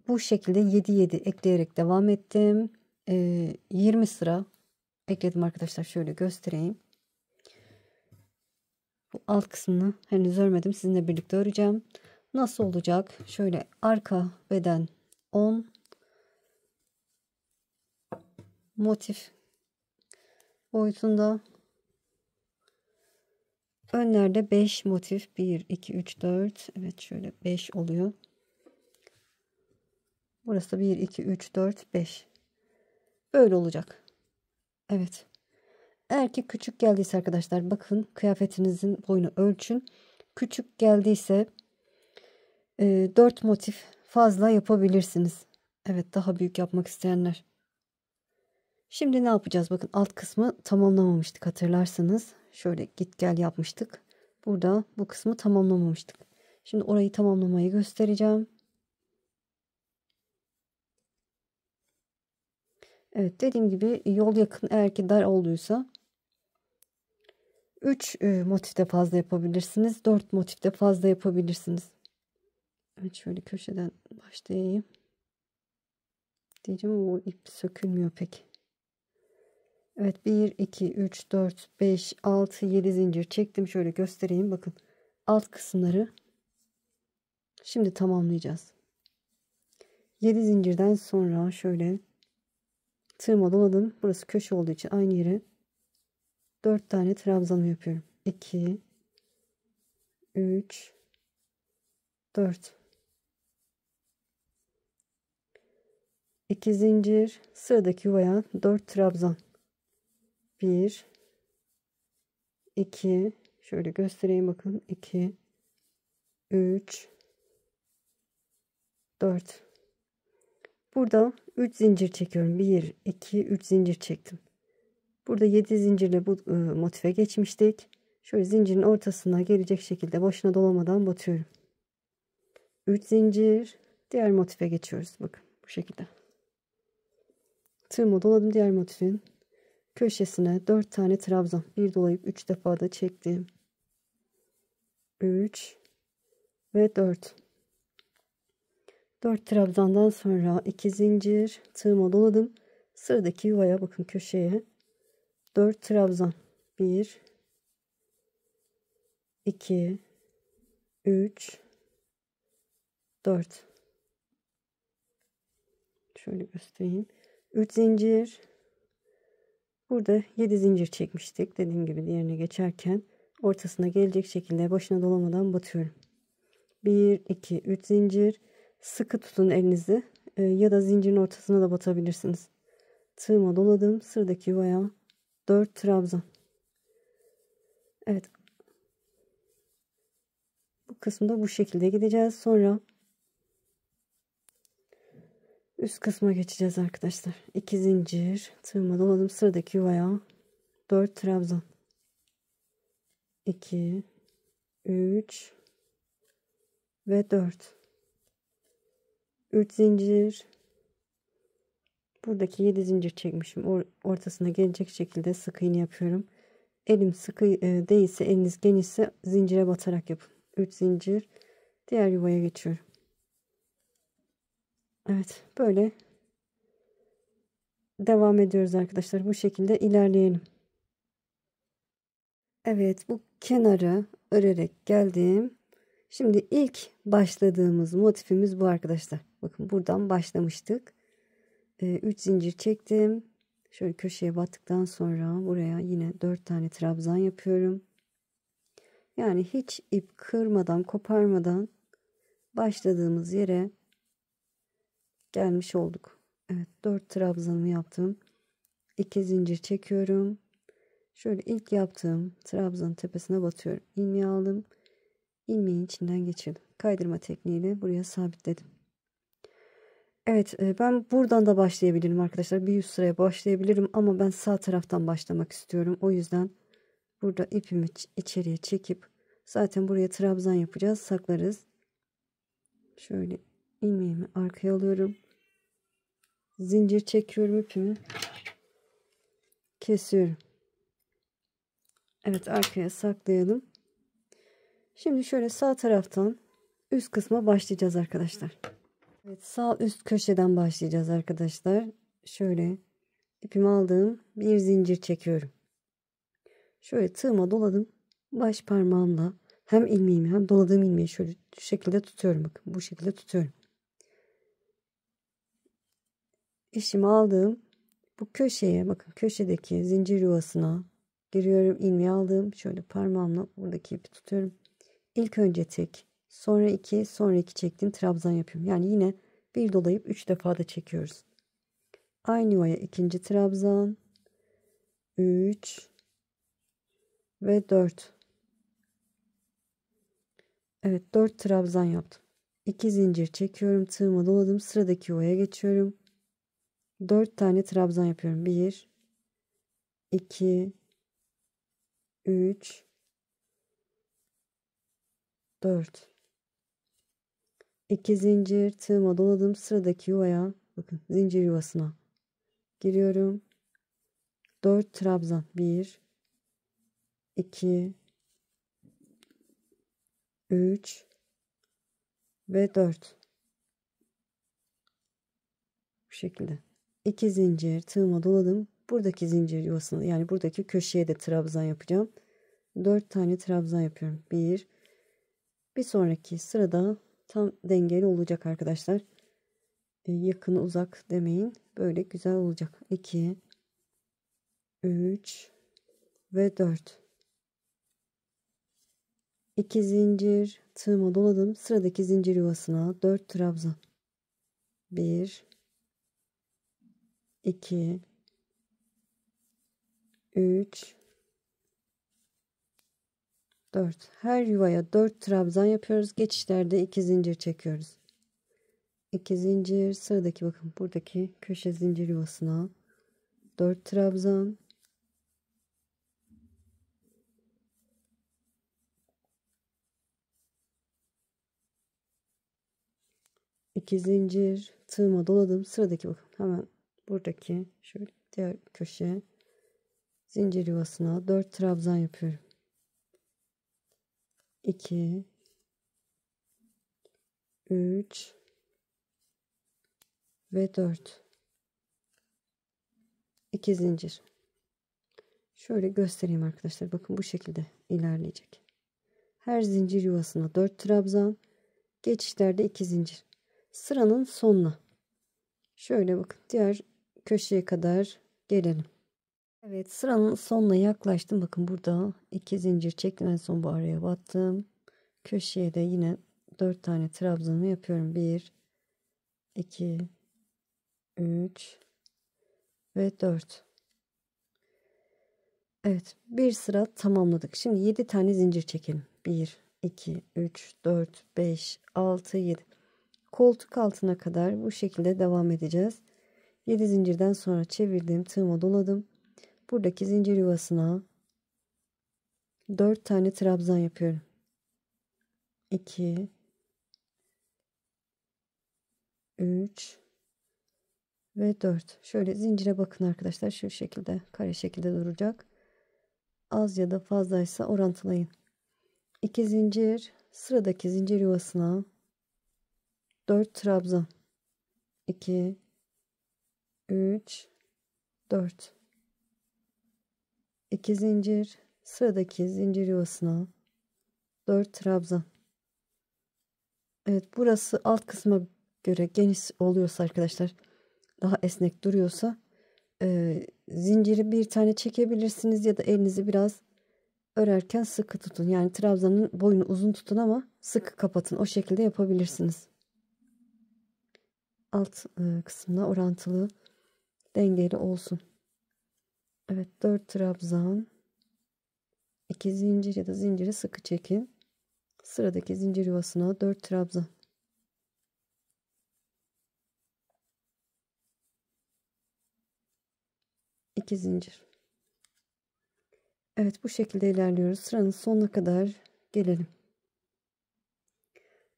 Bu şekilde 7 ekleyerek devam ettim. 20 sıra ekledim arkadaşlar. Şöyle göstereyim. Bu alt kısmını henüz örmedim. Sizinle birlikte öreceğim. Nasıl olacak? Şöyle arka beden 10 motif boyutunda, önlerde 5 motif, 1 2 3 4, evet şöyle 5 oluyor. Burası da 1 2 3 4 5 böyle olacak. Evet, eğer ki küçük geldiyse arkadaşlar, bakın kıyafetinizin boyunu ölçün. Küçük geldiyse 4 motif fazla yapabilirsiniz. Evet, daha büyük yapmak isteyenler. Şimdi ne yapacağız? Bakın alt kısmı tamamlamamıştık, hatırlarsanız. Şöyle git gel yapmıştık. Burada bu kısmı tamamlamamıştık. Şimdi orayı tamamlamayı göstereceğim. Evet, dediğim gibi yol yakın, eğer ki dar olduysa 3 motifte fazla yapabilirsiniz. 4 motifte fazla yapabilirsiniz. Evet, şöyle köşeden başlayayım. Diyeceğim ama o ip sökülmüyor pek. Evet, 1 2 3 4 5 6 7 zincir çektim. Şöyle göstereyim. Bakın alt kısımları şimdi tamamlayacağız. 7 zincirden sonra şöyle tığıma doladım. Burası köşe olduğu için aynı yere 4 tane trabzan yapıyorum. 2 3 4, 2 zincir, sıradaki yuvaya 4 trabzan, 1 2, şöyle göstereyim, bakın 2 3 4. Burada 3 zincir çekiyorum. 1 2 3 zincir çektim. Burada 7 zincirle bu motife geçmiştik. Şöyle zincirin ortasına gelecek şekilde boşuna dolamadan batıyorum. 3 zincir, diğer motife geçiyoruz. Bakın bu şekilde. Tığımı doladım, diğer motifin köşesine 4 tane trabzan, bir dolayıp 3 defa da çektim. 3 ve 4. 4 trabzandan sonra 2 zincir, tığıma doladım. Sıradaki yuvaya, bakın köşeye 4 trabzan. 1 2 3 4. Şöyle göstereyim. 3 zincir. Burada 7 zincir çekmiştik. Dediğim gibi diğerine geçerken ortasına gelecek şekilde başına dolamadan batıyorum. 1 2 3 zincir. Sıkı tutun elinizi. Ya da zincirin ortasına da batabilirsiniz. Tığıma doladım. Sıradaki yuvaya 4 trabzan. Evet. Bu kısımda bu şekilde gideceğiz. Sonra üst kısma geçeceğiz arkadaşlar. 2 zincir. Tığıma doladım. Sıradaki yuvaya 4 trabzan. 2, 3 ve 4. 3 zincir. Buradaki 7 zincir çekmişim. Ortasına gelecek şekilde sık iğne yapıyorum. Elim sıkı değilse, eliniz genişse zincire batarak yapın. 3 zincir. Diğer yuvaya geçiyorum. Evet, böyle devam ediyoruz arkadaşlar. Bu şekilde ilerleyelim. Evet, bu kenarı örerek geldim. Şimdi ilk başladığımız motifimiz bu arkadaşlar. Bakın buradan başlamıştık. 3 zincir çektim. Şöyle köşeye battıktan sonra buraya yine 4 tane trabzan yapıyorum. Yani hiç ip kırmadan, koparmadan başladığımız yere gelmiş olduk. Evet, 4 trabzanımı yaptım. 2 zincir çekiyorum. Şöyle ilk yaptığım trabzanın tepesine batıyorum. İlmeği aldım. İlmeğin içinden geçirdim. Kaydırma tekniğiyle buraya sabitledim. Evet, ben buradan da başlayabilirim arkadaşlar. Bir yüz sıraya başlayabilirim ama ben sağ taraftan başlamak istiyorum. O yüzden burada ipimi içeriye çekip zaten buraya trabzan yapacağız. Saklarız. Şöyle ilmeğimi arkaya alıyorum. Zincir çekiyorum, ipimi kesiyorum. Evet, arkaya saklayalım. Şimdi şöyle sağ taraftan üst kısma başlayacağız arkadaşlar. Evet, sağ üst köşeden başlayacağız arkadaşlar. Şöyle ipimi aldım, bir zincir çekiyorum. Şöyle tığıma doladım. Baş parmağımla hem ilmeğimi hem doladığım ilmeği şöyle şu şekilde tutuyorum. Bakın bu şekilde tutuyorum. İşimi aldım. Bu köşeye, bakın köşedeki zincir yuvasına giriyorum. İlmeği aldım. Şöyle parmağımla buradaki ipi tutuyorum. İlk önce tek, sonra iki, sonra iki çektim, trabzan yapıyorum. Yani yine bir dolayıp 3 defa da çekiyoruz. Aynı yuvaya ikinci trabzan, 3 ve 4. Evet, 4 trabzan yaptım. 2 zincir çekiyorum, tığıma doladım, sıradaki yuvaya geçiyorum. 4 tane trabzan yapıyorum. 1 2 3 4. 2 zincir, tığıma doladım, sıradaki yuvaya, bakın zincir yuvasına giriyorum. 4 trabzan, 1 2 3 ve 4. Bu şekilde. 2 zincir, tığıma doladım. Buradaki zincir yuvasını, yani buradaki köşeye de trabzan yapacağım. 4 tane trabzan yapıyorum. Bir sonraki sırada tam dengeli olacak arkadaşlar. Yakın uzak demeyin. Böyle güzel olacak. 2 3 ve 4. 2 zincir, tığıma doladım. Sıradaki zincir yuvasına 4 trabzan. 1 2 3 4. Her yuvaya 4 trabzan yapıyoruz. Geçişlerde 2 zincir çekiyoruz. 2 zincir, sıradaki, bakın buradaki köşe zincir yuvasına 4 trabzan. 2 zincir, tığıma doladım. Sıradaki, bakın hemen buradaki şöyle diğer köşe zincir yuvasına 4 trabzan yapıyorum. 2 3 ve 4. 2 zincir. Şöyle göstereyim arkadaşlar. Bakın bu şekilde ilerleyecek. Her zincir yuvasına 4 trabzan. Geçişlerde 2 zincir. Sıranın sonuna. Şöyle bakın diğer köşeye kadar gelelim. Evet, sıranın sonuna yaklaştım. Bakın burada 2 zincir çektim. En son bu araya battım. Köşeye de yine 4 tane trabzanımı yapıyorum. 1 2, 3 ve 4. Evet, bir sıra tamamladık. Şimdi 7 tane zincir çekelim. 1, 2, 3, 4, 5, 6, 7. Koltuk altına kadar bu şekilde devam edeceğiz. 7 zincirden sonra çevirdim, tığıma doladım. Buradaki zincir yuvasına 4 tane trabzan yapıyorum. 2, 3 ve 4. Şöyle zincire bakın arkadaşlar, şu şekilde kare şekilde duracak. Az ya da fazlaysa orantılayın. 2 zincir, sıradaki zincir yuvasına 4 trabzan. 2, 3, 4. 2 zincir, sıradaki zincir yuvasına 4 trabzan. Evet, burası alt kısma göre geniş oluyorsa arkadaşlar, daha esnek duruyorsa zinciri bir tane çekebilirsiniz ya da elinizi biraz örerken sıkı tutun. Yani trabzanın boyunu uzun tutun ama sıkı kapatın. O şekilde yapabilirsiniz. Alt kısmına orantılı, dengeli olsun. Evet, 4 trabzan, 2 zincir ya da zinciri sıkı çekin. Sıradaki zincir yuvasına 4 trabzan. 2 zincir. Evet, bu şekilde ilerliyoruz. Sıranın sonuna kadar gelelim.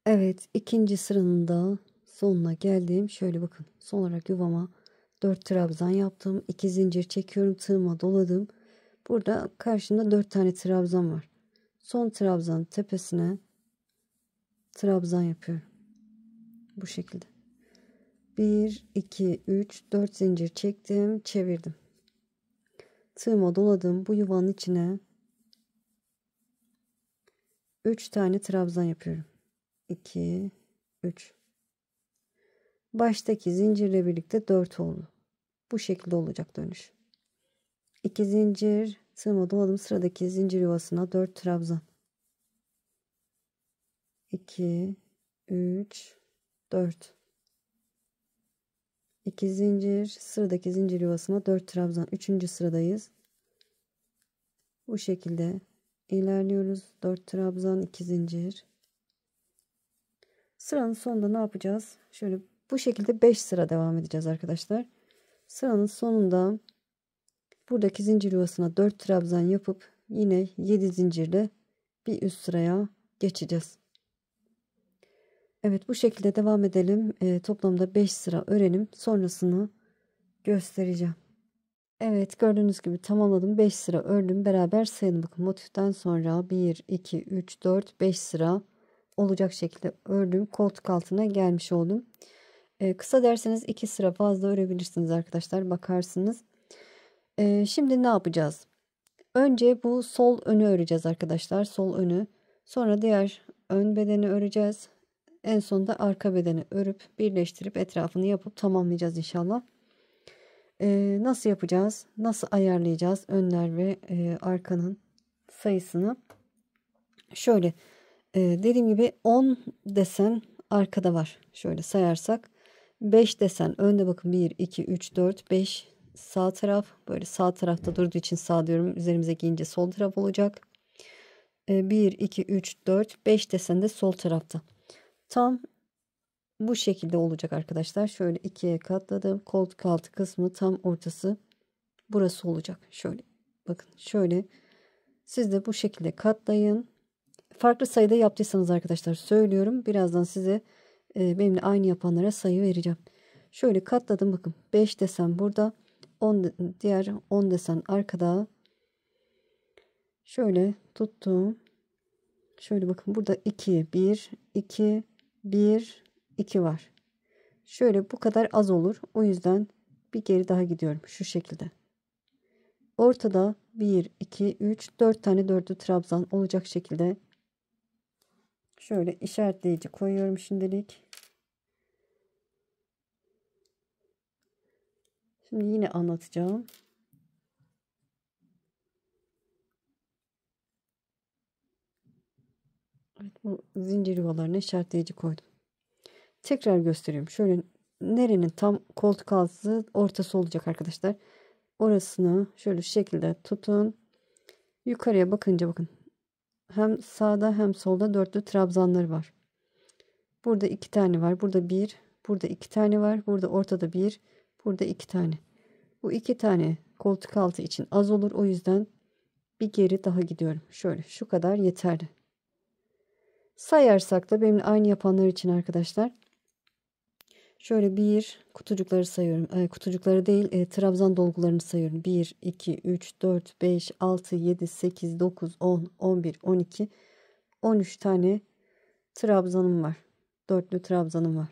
Evet, ikinci sıranın da sonuna geldim. Şöyle bakın, son olarak yuvama 4 trabzan yaptım. 2 zincir çekiyorum, tığıma doladım. Burada karşımda 4 tane trabzan var. Son trabzan tepesine trabzan yapıyorum. Bu şekilde. 1, 2, 3, 4 zincir çektim, çevirdim. Tığıma doladım. Bu yuvanın içine 3 tane trabzan yapıyorum. 2, 3. Baştaki zincirle birlikte 4 oldu. Bu şekilde olacak dönüş. 2 zincir, tığıma doladım, sıradaki zincir yuvasına 4 trabzan. 2, 3, 4. 2 zincir, sıradaki zincir yuvasına 4 trabzan. 3. sıradayız. Bu şekilde ilerliyoruz. 4 trabzan, 2 zincir. Sıranın sonunda ne yapacağız? Şöyle bu şekilde 5 sıra devam edeceğiz arkadaşlar. Sıranın sonunda buradaki zincir yuvasına 4 trabzan yapıp yine 7 zincirle bir üst sıraya geçeceğiz. Evet, bu şekilde devam edelim. Toplamda 5 sıra örelim. Sonrasını göstereceğim. Evet, gördüğünüz gibi tamamladım. 5 sıra ördüm. Beraber sayalım. Bakın, motiften sonra 1, 2, 3, 4, 5 sıra olacak şekilde ördüm. Koltuk altına gelmiş oldum. Kısa derseniz 2 sıra fazla örebilirsiniz arkadaşlar. Bakarsınız. Şimdi ne yapacağız? Önce bu sol önü öreceğiz arkadaşlar. Sol önü. Sonra diğer ön bedeni öreceğiz. En sonunda arka bedeni örüp birleştirip etrafını yapıp tamamlayacağız inşallah. Nasıl yapacağız? Nasıl ayarlayacağız önler ve arkanın sayısını? Şöyle dediğim gibi 10 desen arkada var. Şöyle sayarsak 5 desen önde, bakın 1, 2, 3, 4, 5 sağ taraf, böyle sağ tarafta durduğu için sağ diyorum. Üzerimize giyince sol taraf olacak. 1, 2, 3, 4, 5 desen de sol tarafta. Tam bu şekilde olacak arkadaşlar. Şöyle ikiye katladım. Koltuk altı kısmı tam ortası burası olacak. Şöyle bakın, şöyle siz de bu şekilde katlayın. Farklı sayıda yaptıysanız arkadaşlar söylüyorum. Birazdan size benimle aynı yapanlara sayı vereceğim. Şöyle katladım, bakın 5 desen burada, 10 diğer 10 desen arkada. Şöyle tuttum. Şöyle bakın, burada 2, 1, 2, 1, 2 var. Şöyle bu kadar az olur. O yüzden bir geri daha gidiyorum. Şu şekilde. Ortada 1, 2, 3, 4 tane dördü trabzan olacak şekilde şöyle işaretleyici koyuyorum şimdilik. Şimdi yine anlatacağım. Evet, bu zincir yuvalarına işaretleyici koydum. Tekrar gösteriyorum. Şöyle nerenin tam koltuk altı ortası olacak arkadaşlar. Orasını şöyle şu şekilde tutun. Yukarıya bakınca bakın. Hem sağda hem solda dörtlü trabzanları var. Burada 2 tane var. Burada 1. Burada 2 tane var. Burada ortada 1. Burada 2 tane. Bu 2 tane koltuk altı için az olur. O yüzden bir geri daha gidiyorum. Şöyle şu kadar yeterli. Sayarsak da benimle aynı yapanlar için arkadaşlar. Şöyle bir kutucukları sayıyorum. Kutucukları değil, trabzan dolgularını sayıyorum. 1, 2, 3, 4, 5, 6, 7, 8, 9, 10, 11, 12, 13 tane trabzanım var. Dörtlü trabzanım var.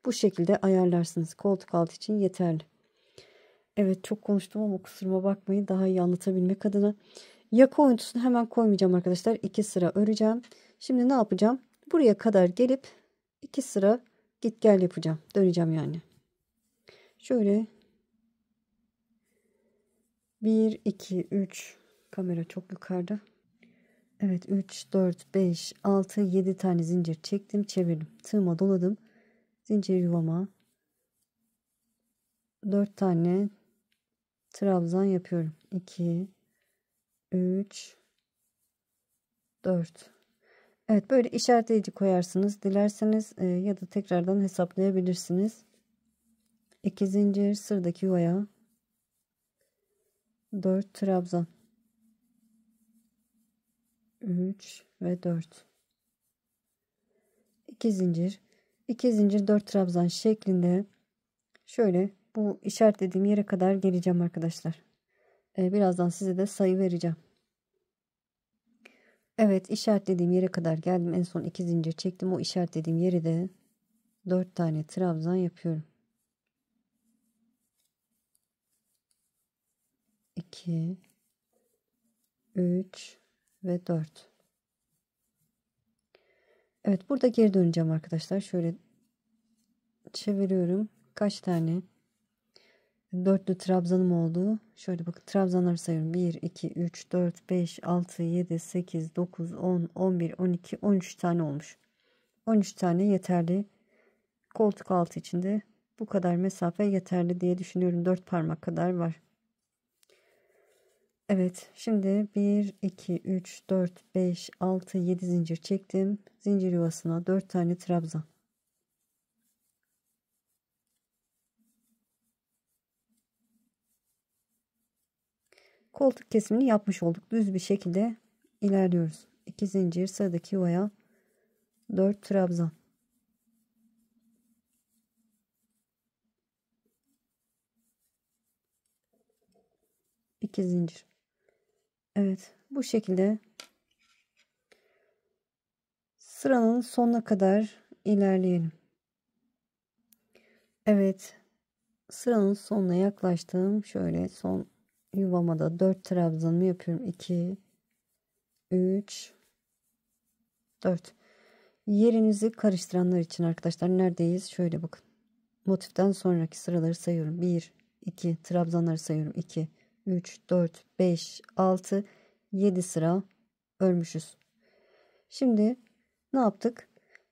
Bu şekilde ayarlarsınız. Koltuk altı için yeterli. Evet, çok konuştum ama kusuruma bakmayın. Daha iyi anlatabilmek adına. Yaka oyuntusunu hemen koymayacağım arkadaşlar. 2 sıra öreceğim. Şimdi ne yapacağım? Buraya kadar gelip 2 sıra git gel yapacağım. Döneceğim yani. Şöyle 1, 2, 3. Kamera çok yukarıda. Evet, 3, 4, 5, 6, 7 tane zincir çektim. Çevirdim. Tığıma doladım. Zincir yuvama 4 tane trabzan yapıyorum. 2, 3, 4. Evet, böyle işaretleyici koyarsınız. Dilerseniz ya da tekrardan hesaplayabilirsiniz. 2 zincir sıradaki yuvaya 4 trabzan. 3 ve 4. 2 zincir. 2 zincir 4 trabzan şeklinde şöyle bu işaretlediğim yere kadar geleceğim arkadaşlar. Birazdan size de sayı vereceğim. Evet, işaretlediğim yere kadar geldim. En son 2 zincir çektim. O işaretlediğim yeri de 4 tane trabzan yapıyorum. 2, 3 ve 4. Evet, burada geri döneceğim arkadaşlar. Şöyle çeviriyorum. Kaç tane dörtlü trabzanım oldu? Şöyle bakın, trabzanları sayıyorum. 1, 2, 3, 4, 5, 6, 7, 8, 9, 10, 11, 12, 13 tane olmuş. 13 tane yeterli. Koltuk altı içinde bu kadar mesafe yeterli diye düşünüyorum. 4 parmak kadar var. Evet, şimdi 1, 2, 3, 4, 5, 6, 7 zincir çektim. Zincir yuvasına 4 tane trabzan. Koltuk kesimini yapmış olduk. Düz bir şekilde ilerliyoruz. 2 zincir sıradaki yuvaya 4 trabzan. 2 zincir. Evet, bu şekilde sıranın sonuna kadar ilerleyelim. Evet, sıranın sonuna yaklaştım. Şöyle son yuvama da 4 trabzanımı yapıyorum. 2, 3, 4. Yerinizi karıştıranlar için arkadaşlar neredeyiz? Şöyle bakın. Motiften sonraki sıraları sayıyorum. 1, 2, trabzanları sayıyorum. 2, 3, 4, 5, 6, 7 sıra örmüşüz. Şimdi ne yaptık?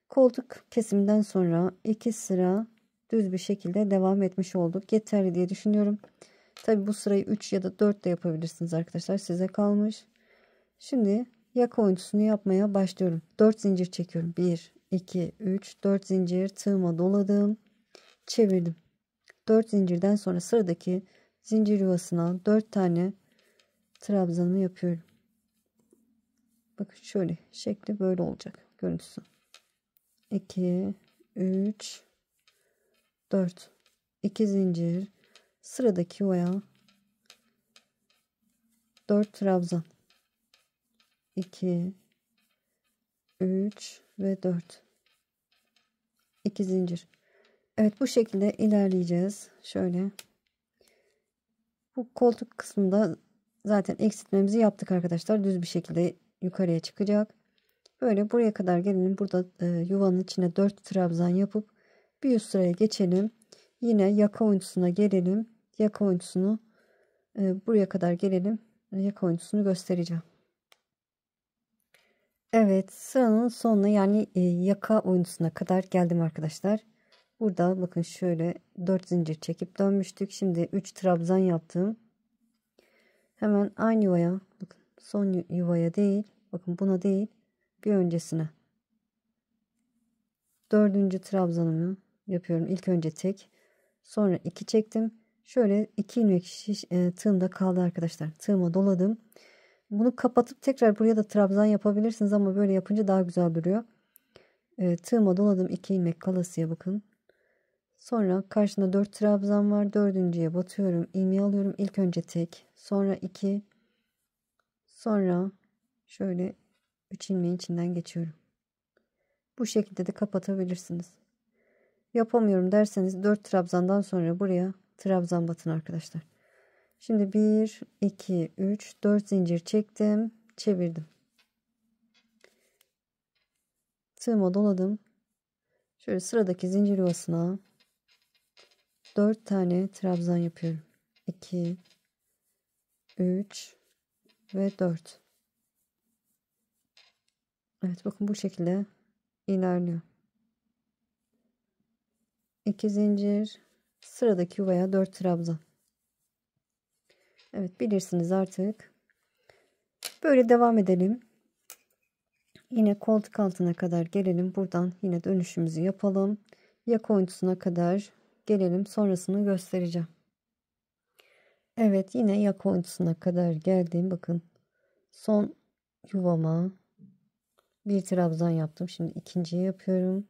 Koltuk kesiminden sonra 2 sıra düz bir şekilde devam etmiş olduk. Yeterli diye düşünüyorum. Tabi bu sırayı 3 ya da 4 de yapabilirsiniz arkadaşlar. Size kalmış. Şimdi yaka oyuntusunu yapmaya başlıyorum. 4 zincir çekiyorum. 1, 2, 3, 4 zincir tığıma doladım. Çevirdim. 4 zincirden sonra sıradaki zincir yuvasına 4 tane trabzanımı yapıyorum. Bakın şöyle şekli böyle olacak görüntüsü. 2, 3, 4. 2 zincir sıradaki yuvaya 4 trabzan. 2, 3 ve 4. 2 zincir. Evet, bu şekilde ilerleyeceğiz. Şöyle. Bu koltuk kısmında zaten eksiltmemizi yaptık arkadaşlar. Düz bir şekilde yukarıya çıkacak. Böyle buraya kadar gelelim. Burada yuvanın içine 4 trabzan yapıp bir üst sıraya geçelim. Yine yaka oyuntusuna gelelim. Yaka oyuntusunu buraya kadar gelelim. Yaka oyuntusunu göstereceğim. Evet, sıranın sonuna yani yaka oyuntusuna kadar geldim arkadaşlar. Burada bakın şöyle 4 zincir çekip dönmüştük. Şimdi 3 trabzan yaptım. Hemen aynı yuvaya, bakın son yuvaya değil, bakın buna değil, bir öncesine. 4. trabzanımı yapıyorum. İlk önce tek, sonra 2 çektim. Şöyle 2 ilmek tığımda kaldı arkadaşlar. Tığıma doladım. Bunu kapatıp tekrar buraya da trabzan yapabilirsiniz ama böyle yapınca daha güzel duruyor. Tığıma doladım, 2 ilmek kalasıya bakın. Sonra karşında 4 trabzan var. Dördüncüye batıyorum. İlmeği alıyorum. İlk önce tek, sonra 2, sonra şöyle 3 ilmeğin içinden geçiyorum. Bu şekilde de kapatabilirsiniz. Yapamıyorum derseniz 4 trabzandan sonra buraya trabzan batın arkadaşlar. Şimdi 1, 2, 3, 4 zincir çektim. Çevirdim. Tığıma doladım. Şöyle sıradaki zincir yuvasına 4 tane trabzan yapıyorum. 2, 3 ve 4. Evet, bakın bu şekilde ilerliyor. 2 zincir, sıradaki yuvaya 4 trabzan. Evet, bilirsiniz artık. Böyle devam edelim. Yine koltuk altına kadar gelelim. Buradan yine dönüşümüzü yapalım. Yaka oyuntusuna kadar gelelim. Sonrasını göstereceğim. Evet, yine yaka oyuntusuna kadar geldim. Bakın son yuvama bir trabzan yaptım. Şimdi ikinciyi yapıyorum.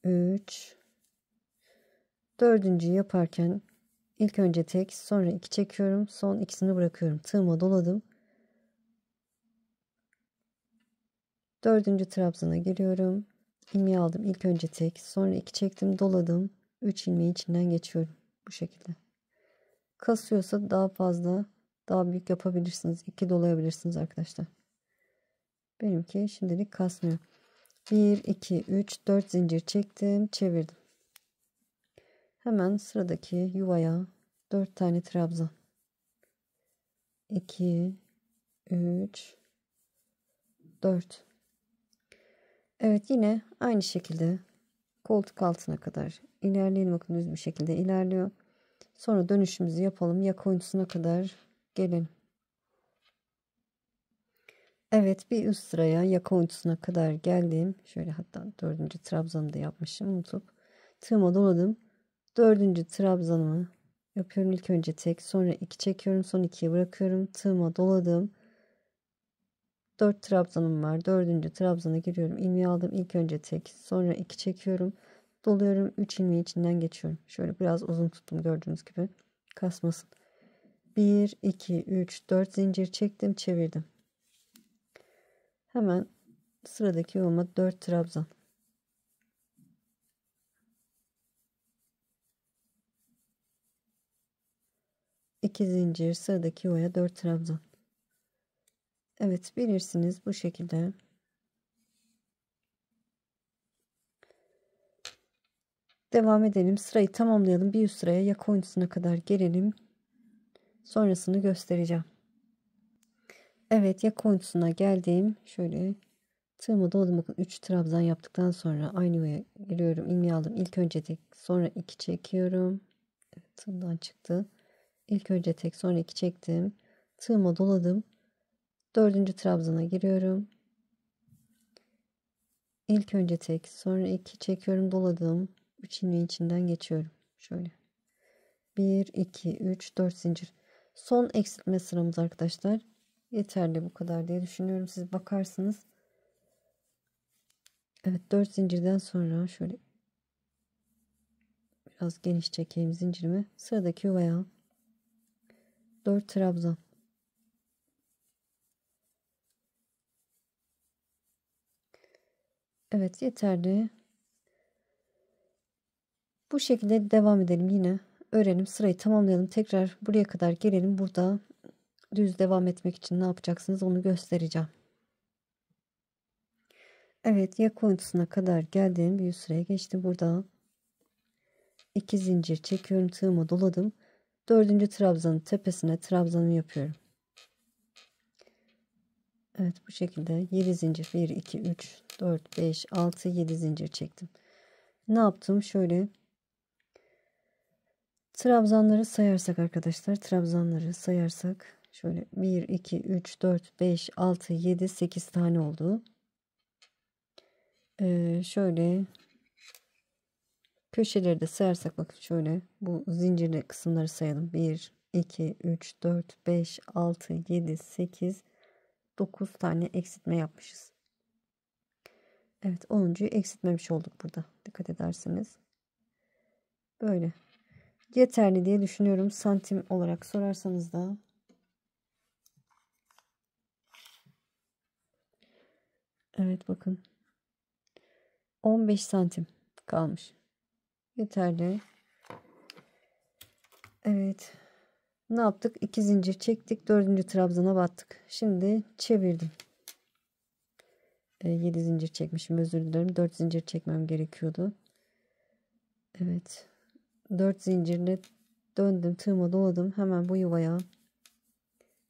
3, dördüncüyü yaparken ilk önce tek, sonra 2 çekiyorum. Son ikisini bırakıyorum. Tığıma doladım. 4. trabzana giriyorum. İlmeği aldım. İlk önce tek, sonra 2 çektim, doladım. 3 ilmeği içinden geçiyorum. Bu şekilde. Kasıyorsa daha fazla, daha büyük yapabilirsiniz. 2 dolayabilirsiniz arkadaşlar. Benimki şimdilik kasmıyor. 1, 2, 3, 4 zincir çektim, çevirdim. Hemen sıradaki yuvaya 4 tane trabzan. 2, 3, 4. Evet, yine aynı şekilde koltuk altına kadar ilerleyelim. Bakın düz bir şekilde ilerliyor. Sonra dönüşümüzü yapalım. Yaka oyuntusuna kadar gelelim. Evet, bir üst sıraya yaka oyuntusuna kadar geldim. Şöyle, hatta 4. trabzanı da yapmışım unutup. Tığıma doladım. 4. trabzanımı yapıyorum. İlk önce tek, sonra 2 çekiyorum. Son 2'ye bırakıyorum. Tığıma doladım. 4 trabzanım var. 4. trabzana giriyorum. İlmeği aldım. İlk önce tek, sonra 2 çekiyorum. Doluyorum. 3 ilmeği içinden geçiyorum. Şöyle biraz uzun tuttum, gördüğünüz gibi. Kasmasın. 1, 2, 3, 4 zincir çektim, çevirdim. Hemen sıradaki yuvama 4 trabzan. 2 zincir, sıradaki yuvaya 4 trabzan. Evet, bilirsiniz bu şekilde. Devam edelim. Sırayı tamamlayalım. Bir üst sıraya yaka oyuntusuna kadar gelelim. Sonrasını göstereceğim. Evet, yaka oyuntusuna geldim. Şöyle tığıma doladım. Bakın 3 trabzan yaptıktan sonra aynı yuvaya giriyorum. İlmeği aldım. İlk önce tek, sonra 2 çekiyorum. Evet, tığımdan çıktı. İlk önce tek, sonra 2 çektim. Tığıma doladım. 4. trabzana giriyorum. İlk önce tek, sonra 2 çekiyorum, doladım. 3 ilmeği içinden geçiyorum. Şöyle. 1, 2, 3, 4 zincir. Son eksiltme sıramız arkadaşlar. Yeterli bu kadar diye düşünüyorum. Siz bakarsınız. Evet, 4 zincirden sonra şöyle biraz geniş çekeyim zincirimi. Sıradaki yuvaya 4 trabzan. Evet, yeterli. Bu şekilde devam edelim yine. Öğrenim, sırayı tamamlayalım. Tekrar buraya kadar gelelim. Burada düz devam etmek için ne yapacaksınız onu göstereceğim. Evet, yaka oyuntusuna kadar geldim. Bir sıraya geçtim. Burada 2 zincir çekiyorum. Tığıma doladım. 4. trabzanın tepesine trabzanımı yapıyorum. Evet, bu şekilde 7 zincir. 1, 2, 3, 4, 5, 6, 7 zincir çektim. Ne yaptım? Şöyle trabzanları sayarsak arkadaşlar, trabzanları sayarsak şöyle 1 2 3 4 5 6 7 8 tane oldu. Şöyle köşeleri de sayarsak bakın, şöyle bu zincirli kısımları sayalım. 1 2 3 4 5 6 7 8 9 tane eksiltme yapmışız. Evet, 10'uncuyu eksiltmemiş olduk burada, dikkat ederseniz. Böyle yeterli diye düşünüyorum. Santim olarak sorarsanız da evet, bakın 15 santim kalmış. Yeterli. Evet. Ne yaptık? 2 zincir çektik. 4. trabzana battık. Şimdi çevirdim. 7 zincir çekmişim. Özür dilerim. 4 zincir çekmem gerekiyordu. Evet. 4 zincirle döndüm. Tığıma doladım. Hemen bu yuvaya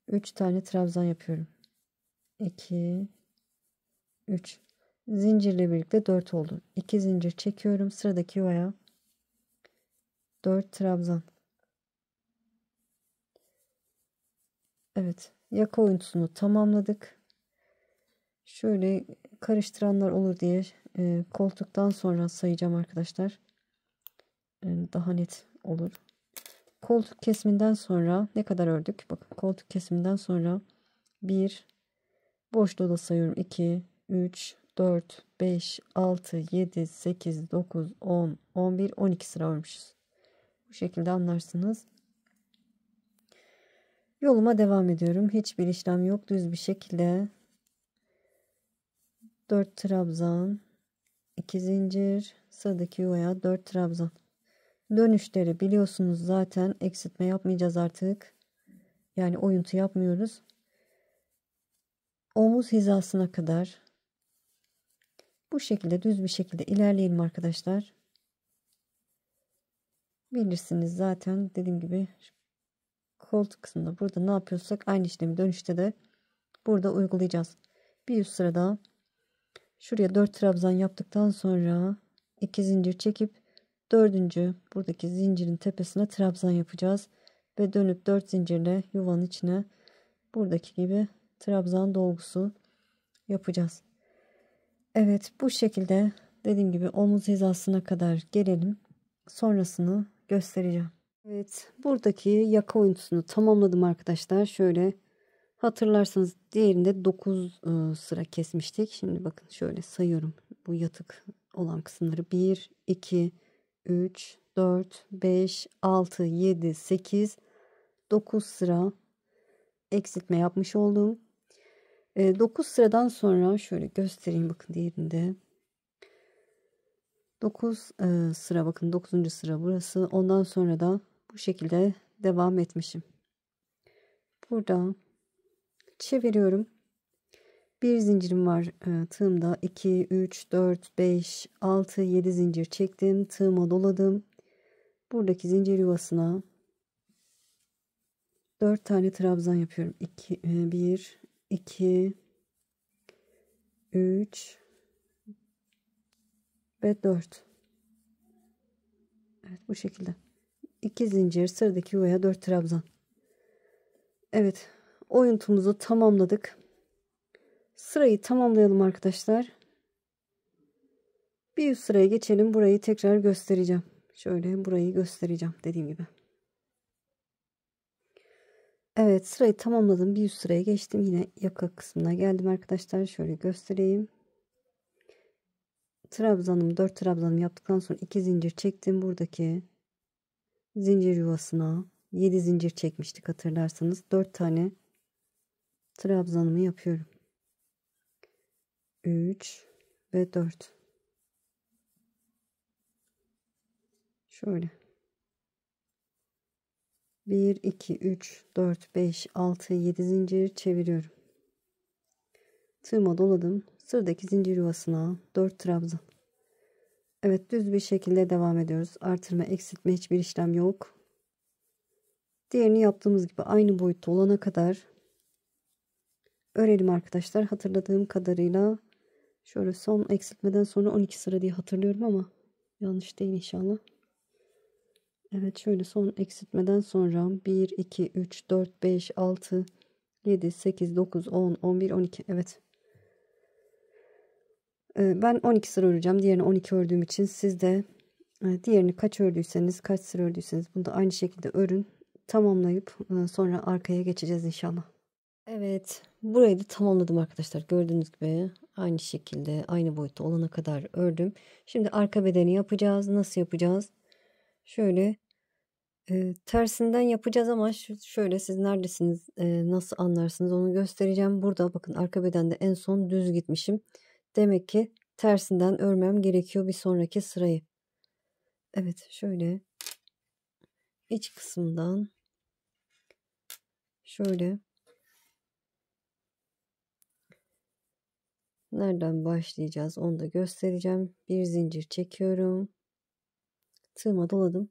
3 tane trabzan yapıyorum. 2 3 zincirle birlikte 4 oldu. 2 zincir çekiyorum. Sıradaki yuvaya 4 trabzan. Evet. Yaka oyuntusunu tamamladık. Şöyle karıştıranlar olur diye koltuktan sonra sayacağım arkadaşlar. Daha net olur. Koltuk kesiminden sonra ne kadar ördük? Bakın, koltuk kesiminden sonra 1, boşluğu da sayıyorum. 2 3 4 5 6 7 8 9 10 11 12 sıra örmüşüz. Bu şekilde anlarsınız. Yoluma devam ediyorum. Hiçbir işlem yok. Düz bir şekilde 4 trabzan, 2 zincir, sıradaki yuvaya 4 trabzan. Dönüşleri biliyorsunuz zaten, eksiltme yapmayacağız artık. Yani oyuntu yapmıyoruz. Omuz hizasına kadar bu şekilde düz bir şekilde ilerleyelim arkadaşlar. Bilirsiniz zaten, dediğim gibi koltuk kısmında burada ne yapıyorsak aynı işlemi dönüşte de burada uygulayacağız. Bir üst sırada şuraya 4 trabzan yaptıktan sonra 2 zincir çekip 4. buradaki zincirin tepesine trabzan yapacağız ve dönüp 4 zincirle yuvanın içine buradaki gibi trabzan dolgusu yapacağız. Evet, bu şekilde dediğim gibi omuz hizasına kadar gelelim. Sonrasını göstereceğim. Evet, buradaki yaka oyuntusunu tamamladım arkadaşlar. Şöyle hatırlarsanız diğerinde 9 sıra kesmiştik. Şimdi bakın şöyle sayıyorum. Bu yatık olan kısımları 1 2 3 4 5 6 7 8 9 sıra eksiltme yapmış oldum. 9 sıradan sonra şöyle göstereyim, bakın diğerinde 9 sıra, bakın 9. sıra burası. Ondan sonra da bu şekilde devam etmişim. Burada çeviriyorum. Bir zincirim var tığımda. 2 3 4 5 6 7 zincir çektim, tığıma doladım. Buradaki zincir yuvasına 4 tane trabzan yapıyorum. 2 1 2 3 ve 4. Evet, bu şekilde 2 zincir, sıradaki yuvaya 4 trabzan. Evet, oyuntumuzu tamamladık. Sırayı tamamlayalım arkadaşlar. Bir üst sıraya geçelim. Burayı tekrar göstereceğim. Şöyle burayı göstereceğim dediğim gibi. Evet, sırayı tamamladım. Bir üst sıraya geçtim. Yine yaka kısmına geldim arkadaşlar. Şöyle göstereyim. Trabzanımı 4 trabzanımı yaptıktan sonra 2 zincir çektim. Buradaki zincir yuvasına 7 zincir çekmiştik hatırlarsanız. 4 tane trabzanımı yapıyorum. 3 ve 4. Şöyle 1 2 3 4 5 6 7 zincir çeviriyorum. Tığıma doladım. Sıradaki zincir yuvasına 4 trabzan. Evet, düz bir şekilde devam ediyoruz. Artırma, eksiltme hiçbir işlem yok. Diğerini yaptığımız gibi aynı boyutta olana kadar örelim arkadaşlar. Hatırladığım kadarıyla şöyle son eksiltmeden sonra 12 sıra diye hatırlıyorum ama Yanlış değil inşallah. Evet, şöyle son eksiltmeden sonra 1, 2, 3, 4, 5, 6, 7, 8, 9, 10, 11, 12. Evet. Ben 12 sıra öreceğim. Diğerini 12 ördüğüm için siz de diğerini kaç ördüyseniz, kaç sıra ördüyseniz bunu da aynı şekilde örün. Tamamlayıp sonra arkaya geçeceğiz inşallah. Evet, burayı da tamamladım arkadaşlar. Gördüğünüz gibi aynı şekilde, aynı boyutta olana kadar ördüm. Şimdi arka bedeni yapacağız. Nasıl yapacağız? Şöyle tersinden yapacağız ama şöyle siz neredesiniz, nasıl anlarsınız onu göstereceğim. Burada bakın arka bedende en son düz gitmişim. Demek ki tersinden örmem gerekiyor bir sonraki sırayı. Evet, şöyle iç kısımdan şöyle nereden başlayacağız onu da göstereceğim. Bir zincir çekiyorum. Tığıma doladım.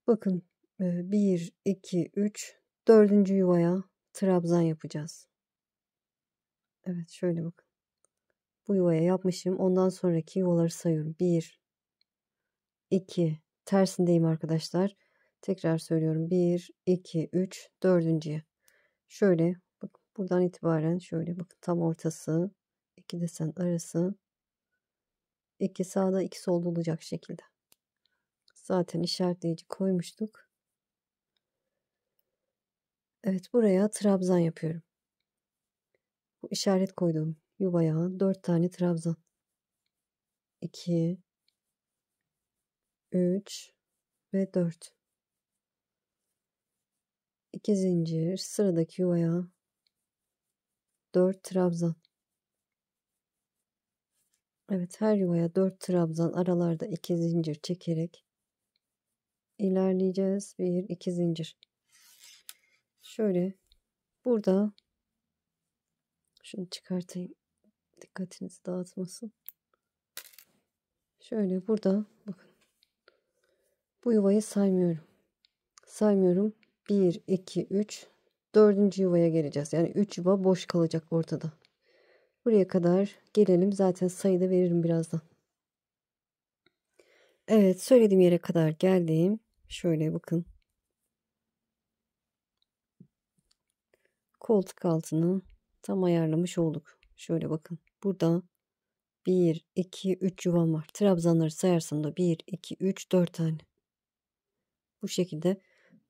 Bakın 1, 2, 3, 4. yuvaya trabzan yapacağız. Evet, şöyle bakın. Bu yuvaya yapmışım. Ondan sonraki yuvaları sayıyorum. 1, 2, tersindeyim arkadaşlar. Tekrar söylüyorum. 1, 2, 3, 4.'ye. Şöyle bak, buradan itibaren şöyle bakın, tam ortası, 2 desen arası, 2 sağda 2 solda olacak şekilde. Zaten işaretleyici koymuştuk. Evet, buraya trabzan yapıyorum. Bu işaret koyduğum yuvaya 4 tane trabzan. 2, 3 ve 4. 2 zincir, sıradaki yuvaya 4 trabzan. Evet, her yuvaya 4 trabzan, aralarda 2 zincir çekerek ilerleyeceğiz. 1, 2 zincir. Şöyle burada şunu çıkartayım, dikkatinizi dağıtmasın. Şöyle burada bakın, bu yuvayı saymıyorum. Saymıyorum. 1, 2, 3, 4. yuvaya geleceğiz. Yani 3 yuva boş kalacak ortada. Buraya kadar gelelim. Zaten sayıda veririm birazdan. Evet, söylediğim yere kadar geldim. Şöyle bakın. Koltuk altını tam ayarlamış olduk. Şöyle bakın. Burada 1, 2, 3 yuvam var. Trabzanları sayarsam da 1, 2, 3, 4 tane. Bu şekilde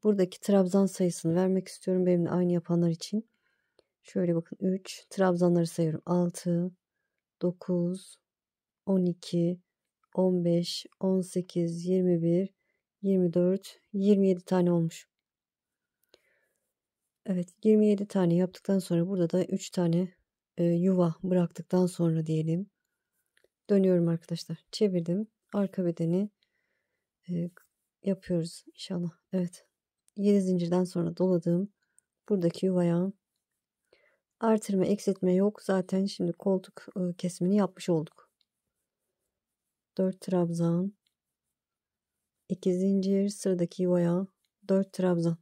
buradaki trabzan sayısını vermek istiyorum benimle aynı yapanlar için. Şöyle bakın, 3 trabzanları sayıyorum. 6, 9, 12, 15, 18, 21, 24, 27 tane olmuş. Evet, 27 tane yaptıktan sonra burada da 3 tane yuva bıraktıktan sonra diyelim. Dönüyorum arkadaşlar. Çevirdim. Arka bedeni yapıyoruz inşallah. Evet. 7 zincirden sonra doladım. Buradaki yuvaya artırma eksiltme yok. Zaten şimdi koltuk kesimini yapmış olduk. 4 trabzan, 2 zincir, sıradaki yuvaya 4 trabzan.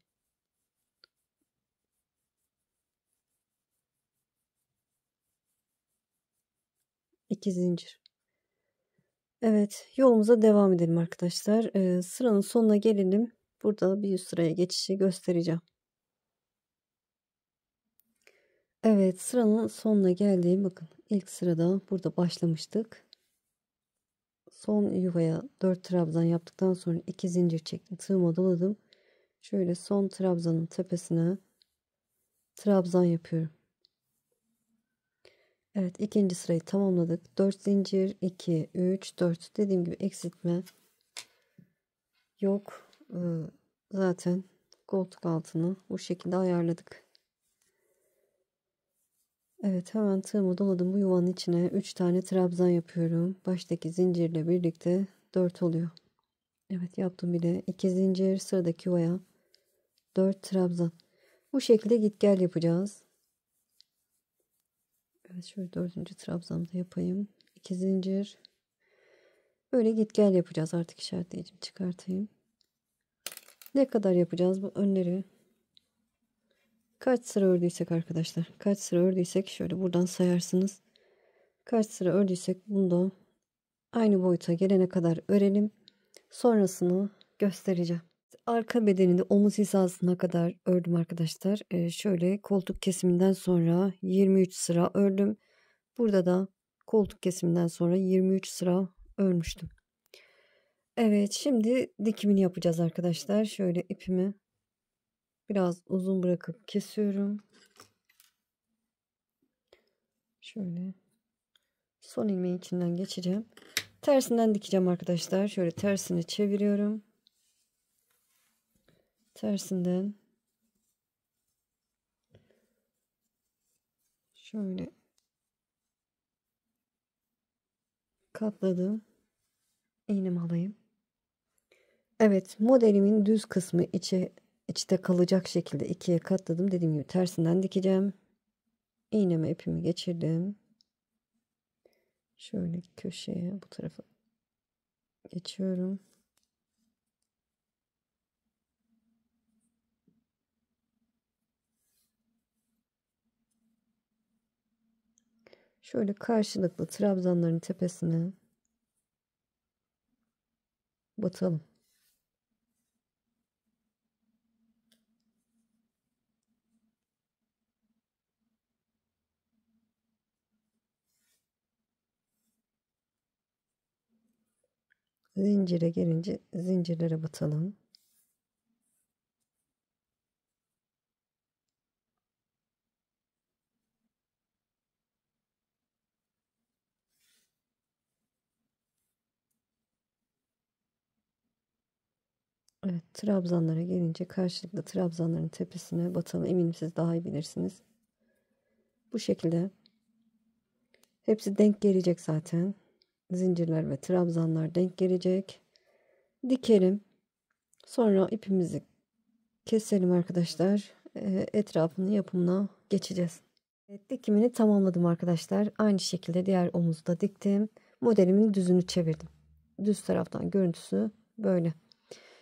İki zincir. Evet, yolumuza devam edelim arkadaşlar. Sıranın sonuna gelelim. Burada bir üst sıraya geçişi göstereceğim. Evet, sıranın sonuna geldim. Bakın, ilk sırada burada başlamıştık. Son yuvaya 4 trabzan yaptıktan sonra 2 zincir çektim. Tığıma doladım. Şöyle son trabzanın tepesine trabzan yapıyorum. Evet, ikinci sırayı tamamladık. 4 zincir, 2, 3, 4. Dediğim gibi eksiltme yok. Zaten koltuk altını bu şekilde ayarladık. Evet, hemen tığımı doladım. Bu yuvanın içine 3 tane trabzan yapıyorum. Baştaki zincirle birlikte 4 oluyor. Evet, yaptım bile. 2 zincir, sıradaki yuvaya 4 trabzan. Bu şekilde git gel yapacağız. Evet, şöyle 4. trabzanı da yapayım. 2 zincir. Böyle git gel yapacağız. Artık işaretleyicimi çıkartayım. Ne kadar yapacağız bu önleri? Kaç sıra ördüysek arkadaşlar. Kaç sıra ördüysek şöyle buradan sayarsınız. Kaç sıra ördüysek bunda Aynı boyuta gelene kadar örelim. Sonrasını göstereceğim. Arka bedeninde omuz hizasına kadar ördüm arkadaşlar. Şöyle koltuk kesiminden sonra 23 sıra ördüm. Burada da koltuk kesiminden sonra 23 sıra örmüştüm. Evet, şimdi dikimini yapacağız arkadaşlar. Şöyle ipimi biraz uzun bırakıp kesiyorum. Şöyle son ilmeğin içinden geçeceğim. Tersinden dikeceğim arkadaşlar. Şöyle tersini çeviriyorum. Tersinden şöyle katladım. İğnemi alayım. Evet, modelimin düz kısmı içte kalacak şekilde ikiye katladım. Dediğim gibi tersinden dikeceğim. İğneme ipimi geçirdim. Şöyle köşeye bu tarafa geçiyorum. Şöyle karşılıklı trabzanların tepesine batalım. Zincire gelince zincirlere batalım. Evet, trabzanlara gelince karşılıklı trabzanların tepesine batalım. Eminim siz daha iyi bilirsiniz. Bu şekilde hepsi denk gelecek zaten. Zincirler ve trabzanlar denk gelecek. Dikelim. Sonra ipimizi keselim arkadaşlar. Etrafını yapımına geçeceğiz. Evet, dikimini tamamladım arkadaşlar. Aynı şekilde diğer omuzu da diktim. Modelimin düzünü çevirdim. Düz taraftan görüntüsü böyle.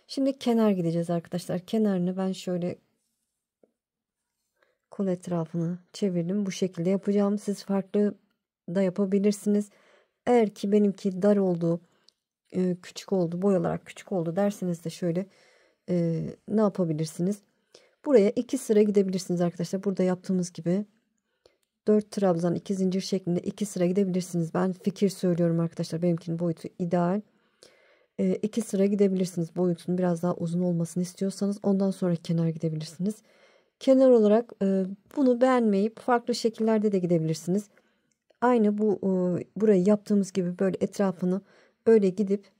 Şimdi kenar gideceğiz arkadaşlar. Kenarını ben şöyle kol etrafını çevirdim. Bu şekilde yapacağım. Siz farklı da yapabilirsiniz. Eğer ki benimki dar oldu, küçük oldu, boy olarak küçük oldu derseniz de şöyle ne yapabilirsiniz? Buraya 2 sıra gidebilirsiniz arkadaşlar. Burada yaptığımız gibi 4 trabzan 2 zincir şeklinde 2 sıra gidebilirsiniz. Ben fikir söylüyorum arkadaşlar. Benimkinin boyutu ideal. 2 sıra gidebilirsiniz. Boyutunun biraz daha uzun olmasını istiyorsanız ondan sonra kenar gidebilirsiniz. Kenar olarak bunu beğenmeyip farklı şekillerde de gidebilirsiniz. Aynı bu burayı yaptığımız gibi böyle etrafını öyle gidip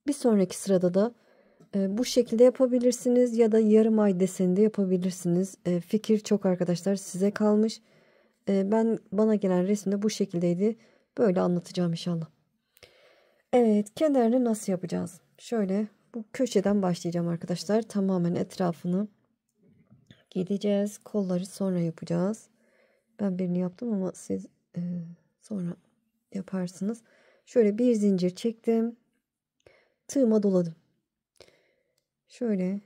bir sonraki sırada da bu şekilde yapabilirsiniz ya da yarım ay deseninde yapabilirsiniz. Fikir çok arkadaşlar, size kalmış. Bana gelen resimde bu şekildeydi. Böyle anlatacağım inşallah. Evet, kenarını nasıl yapacağız? Şöyle bu köşeden başlayacağım arkadaşlar. Tamamen etrafını gideceğiz. Kolları sonra yapacağız. Ben birini yaptım ama siz sonra yaparsınız. Şöyle bir zincir çektim. Tığıma doladım. Şöyle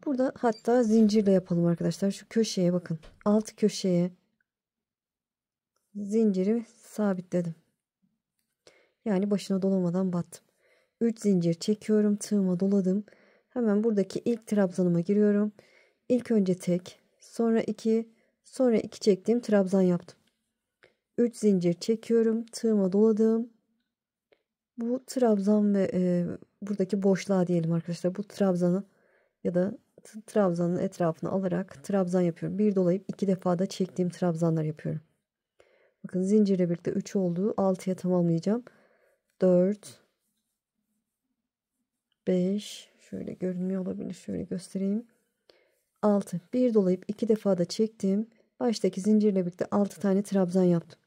burada hatta zincirle yapalım arkadaşlar. Şu köşeye bakın. Alt köşeye zinciri sabitledim. Yani başına dolamadan battım. 3 zincir çekiyorum. Tığıma doladım. Hemen buradaki ilk trabzanıma giriyorum. İlk önce tek, sonra 2, sonra 2 çektiğim trabzan yaptım. 3 zincir çekiyorum. Tığıma doladım. Bu trabzan ve buradaki boşluğa diyelim arkadaşlar. Bu trabzanı ya da trabzanın etrafını alarak trabzan yapıyorum. Bir dolayıp 2 defa da çektiğim trabzanlar yapıyorum. Bakın zincirle birlikte 3 oldu. 6'ya tamamlayacağım. 4 5 şöyle görünmüyor olabilir. Şöyle göstereyim. 6. Bir dolayıp 2 defa da çektim. Baştaki zincirle birlikte 6 tane trabzan yaptım.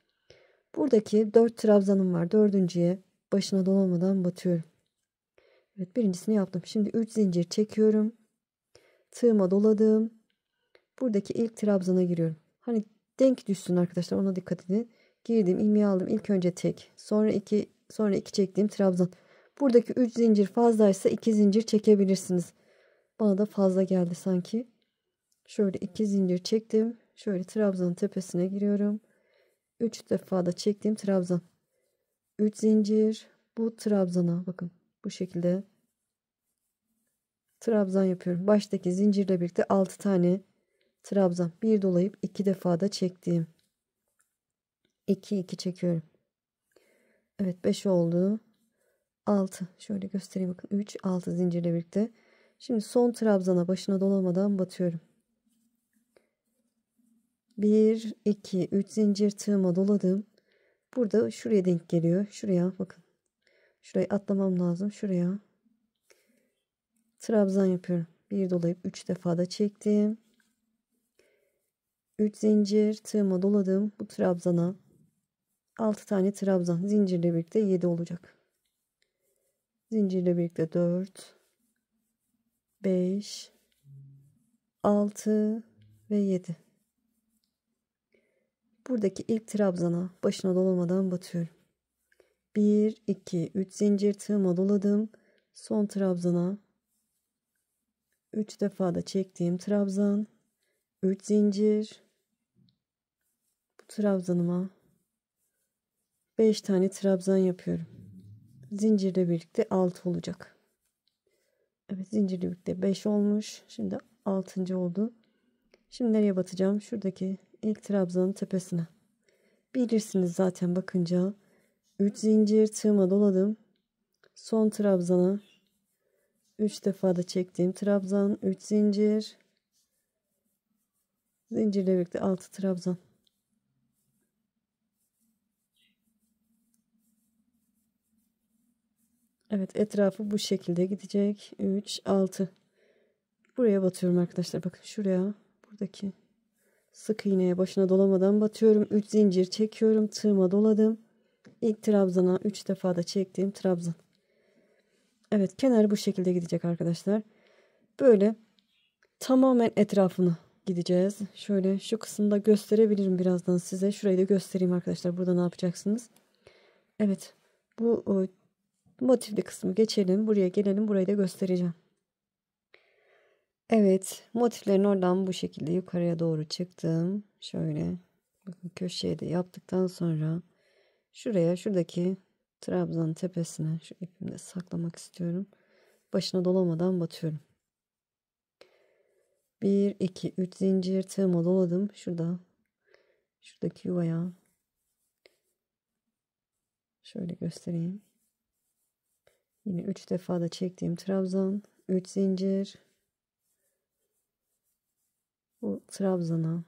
Buradaki 4 trabzanım var. Dördüncüye başına dolamadan batıyorum. Evet, birincisini yaptım. Şimdi 3 zincir çekiyorum. Tığıma doladım. Buradaki ilk trabzana giriyorum. Hani denk düşsün arkadaşlar, ona dikkat edin. Girdim, ilmeği aldım. İlk önce tek, sonra 2, sonra 2 çektiğim trabzan. Buradaki 3 zincir fazlaysa 2 zincir çekebilirsiniz. Bana da fazla geldi sanki. Şöyle 2 zincir çektim. Şöyle trabzanın tepesine giriyorum. 3 defa da çektiğim trabzan. 3 zincir, bu trabzana bakın bu şekilde trabzan yapıyorum. Baştaki zincirle birlikte 6 tane trabzan, bir dolayıp 2 defa da çektiğim 2 2 çekiyorum. Evet 5 oldu. 6 şöyle göstereyim bakın 3 6 zincirle birlikte. Şimdi son trabzana başına dolamadan batıyorum. 1 2 3 zincir tığıma doladım. Burada şuraya denk geliyor. Şuraya bakın. Şurayı atlamam lazım. Şuraya trabzan yapıyorum. Bir dolayıp 3 defa da çektim. 3 zincir tığıma doladım. Bu trabzana 6 tane trabzan zincirle birlikte 7 olacak. Zincirle birlikte 4 5 6 ve 7. Buradaki ilk trabzana başına dolamadan batıyorum. 1 2 3 zincir tığıma doladım. Son trabzana 3 defa da çektiğim trabzan, 3 zincir, bu trabzanıma 5 tane trabzan yapıyorum. Zincirle birlikte 6 olacak. Evet zincirle birlikte 5 olmuş. Şimdi 6. oldu. Şimdi nereye batacağım? Şuradaki ilk trabzanın tepesine. Bilirsiniz zaten bakınca. 3 zincir tığıma doladım. Son trabzana 3 defa da çektiğim trabzan, 3 zincir, zincirle birlikte 6 trabzan. Evet etrafı bu şekilde gidecek. 3 6. Buraya batıyorum arkadaşlar. Bakın şuraya. Buradaki sık iğneye başına dolamadan batıyorum. 3 zincir çekiyorum. Tığıma doladım. İlk trabzana 3 defa da çektiğim trabzan. Evet kenar bu şekilde gidecek arkadaşlar. Böyle tamamen etrafını gideceğiz. Şöyle şu kısımda gösterebilirim birazdan size. Şurayı da göstereyim arkadaşlar. Burada ne yapacaksınız? Evet. Bu motifli kısmı geçelim. Buraya gelelim. Burayı da göstereceğim. Evet. Motiflerin oradan bu şekilde yukarıya doğru çıktım. Şöyle. Bakın köşeye de yaptıktan sonra şuraya şuradaki trabzanın tepesine şu ipimle saklamak istiyorum. Başına dolamadan batıyorum. 1 2 3 zincir tığıma doladım. Şuradaki yuvaya şöyle göstereyim. Yine 3 defa da çektiğim trabzan, 3 zincir, bu trabzana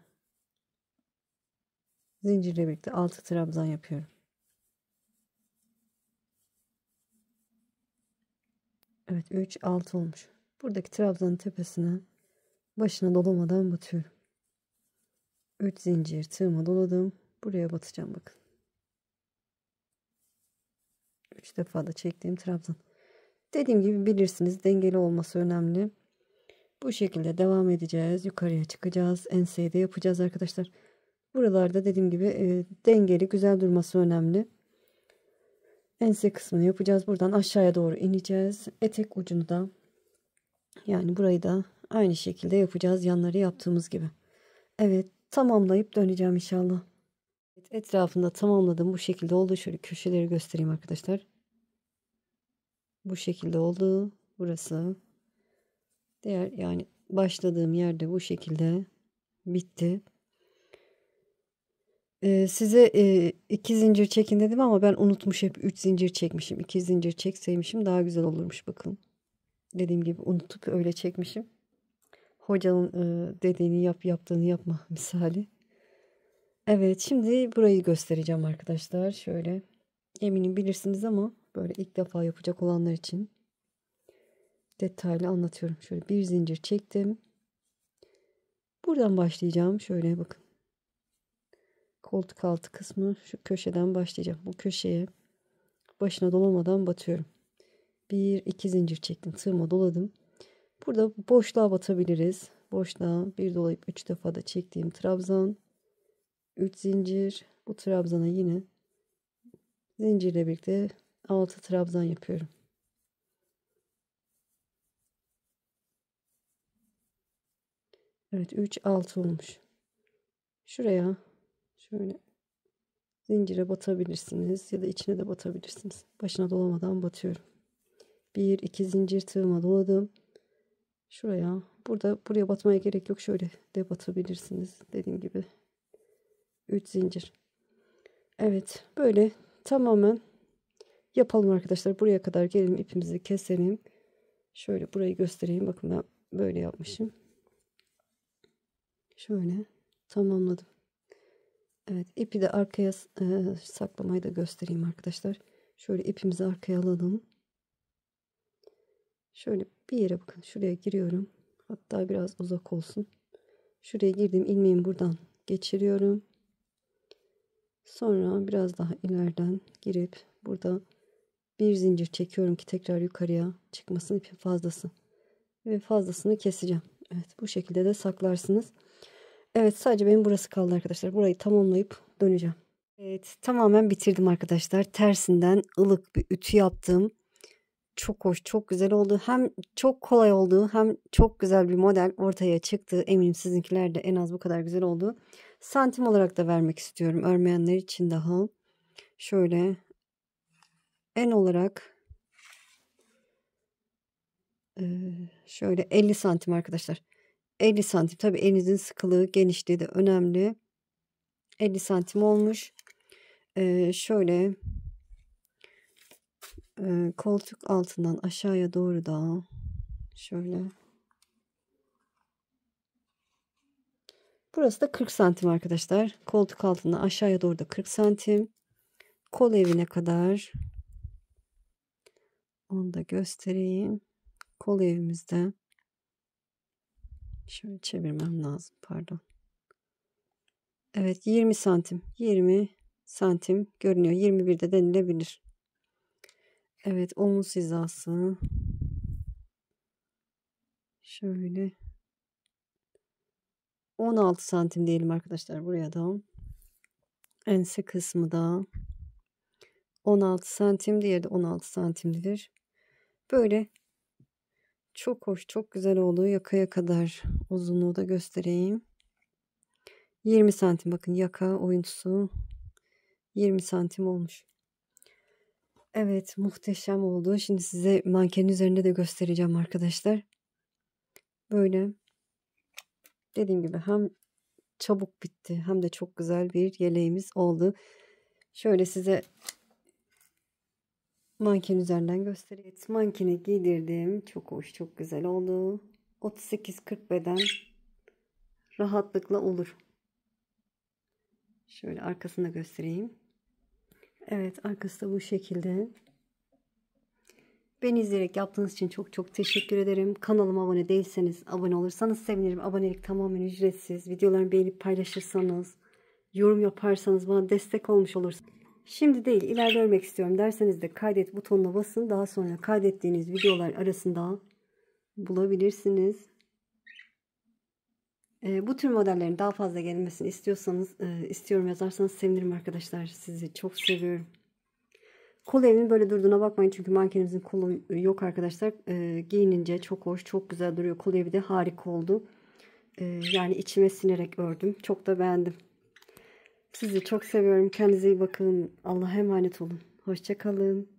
zincirle birlikte 6 trabzan yapıyorum. Evet 3 6 olmuş. Buradaki trabzanın tepesine başına dolamadan batıyorum. 3 zincir tığıma doladım. Buraya batacağım bakın. 3 defa da çektiğim trabzan. Dediğim gibi bilirsiniz dengeli olması önemli. Bu şekilde devam edeceğiz. Yukarıya çıkacağız. Enseyi de yapacağız arkadaşlar. Buralarda dediğim gibi dengeli güzel durması önemli. Ense kısmını yapacağız. Buradan aşağıya doğru ineceğiz. Etek ucunu da yani burayı da aynı şekilde yapacağız. Yanları yaptığımız gibi. Evet tamamlayıp döneceğim inşallah. Etrafında tamamladım. Bu şekilde oldu. Şöyle köşeleri göstereyim arkadaşlar. Bu şekilde oldu. Burası. Diğer yani başladığım yerde bu şekilde bitti. Size 2 zincir çekin dedim ama ben unutmuş hep 3 zincir çekmişim. 2 zincir çekseymişim daha güzel olurmuş bakın. Dediğim gibi unutup öyle çekmişim. Hocanın dediğini yap yaptığını yapma misali. Evet şimdi burayı göstereceğim arkadaşlar. Şöyle eminim bilirsiniz ama böyle ilk defa yapacak olanlar için detaylı anlatıyorum. Şöyle bir zincir çektim. Buradan başlayacağım. Şöyle bakın. Koltuk altı kısmı şu köşeden başlayacağım. Bu köşeye başına dolamadan batıyorum. 1 2 zincir çektim. Tığıma doladım. Burada boşluğa batabiliriz. Boşluğa bir dolayıp 3 defa da çektiğim trabzan. 3 zincir. Bu trabzana yine zincirle birlikte 6 trabzan yapıyorum. Evet 3 6 olmuş. Şuraya şöyle Zincire batabilirsiniz ya da içine de batabilirsiniz. Başına dolamadan batıyorum. 1-2 zincir tığıma doladım. Şuraya, buraya batmaya gerek yok. Şöyle de batabilirsiniz. Dediğim gibi 3 zincir. Evet, böyle tamamen yapalım arkadaşlar. Buraya kadar gelelim, ipimizi keselim. Şöyle burayı göstereyim. Bakın ben böyle yapmışım. Şöyle tamamladım. Evet, ipi de arkaya saklamayı da göstereyim arkadaşlar. Şöyle ipimizi arkaya alalım. Şöyle bir yere bakın. Şuraya giriyorum. Hatta biraz uzak olsun. Şuraya girdim. İlmeğimi buradan geçiriyorum. Sonra biraz daha ileriden girip burada bir zincir çekiyorum ki tekrar yukarıya çıkmasın ipin fazlası. Ve fazlasını keseceğim. Evet, bu şekilde de saklarsınız. Evet, sadece benim burası kaldı arkadaşlar. Burayı tamamlayıp döneceğim. Evet, tamamen bitirdim arkadaşlar. Tersinden ılık bir ütü yaptım. Çok hoş, çok güzel oldu. Hem çok kolay oldu, hem çok güzel bir model ortaya çıktı. Eminim sizinkiler de en az bu kadar güzel oldu. Santim olarak da vermek istiyorum örmeyenler için daha. Şöyle en olarak şöyle 50 santim arkadaşlar. 50 santim. Tabii elinizin sıkılığı, genişliği de önemli. 50 santim olmuş. Şöyle koltuk altından aşağıya doğru da şöyle. Burası da 40 santim arkadaşlar. Koltuk altından aşağıya doğru da 40 santim. Kol evine kadar. Onu da göstereyim. Kol evimizde. Şöyle çevirmem lazım. Pardon. Evet, 20 santim. 20 santim görünüyor. 21 de denilebilir. Evet, omuz hizası. Şöyle 16 santim diyelim arkadaşlar buraya da. Ense kısmı da 16 santim, diğeri de 16 santimdir. Böyle çok hoş, çok güzel oldu. Yakaya kadar uzunluğu da göstereyim. 20 santim, bakın yaka oyuntusu 20 santim olmuş. Evet, muhteşem oldu. Şimdi size mankenin üzerinde de göstereceğim arkadaşlar. Böyle dediğim gibi hem çabuk bitti hem de çok güzel bir yeleğimiz oldu. Şöyle size manken üzerinden göstereyim. Evet, mankeni giydirdim. Çok hoş, çok güzel oldu. 38-40 beden rahatlıkla olur. Şöyle arkasını da göstereyim. Evet, arkası da bu şekilde. Beni izleyerek yaptığınız için çok çok teşekkür ederim. Kanalıma abone değilseniz abone olursanız sevinirim. Abonelik tamamen ücretsiz. Videolarımı beğenip paylaşırsanız, yorum yaparsanız bana destek olmuş olursunuz. Şimdi değil, ileride örmek istiyorum derseniz de kaydet butonuna basın. Daha sonra kaydettiğiniz videolar arasında bulabilirsiniz. Bu tür modellerin daha fazla gelmesini istiyorsanız, istiyorum yazarsanız sevinirim arkadaşlar. Sizi çok seviyorum. Kol evinin böyle durduğuna bakmayın, çünkü mankenimizin kolu yok arkadaşlar. Giyinince çok hoş, çok güzel duruyor. Kol evi de harika oldu. Yani içime sinerek ördüm. Çok da beğendim. Sizi çok seviyorum. Kendinize iyi bakın. Allah'a emanet olun. Hoşça kalın.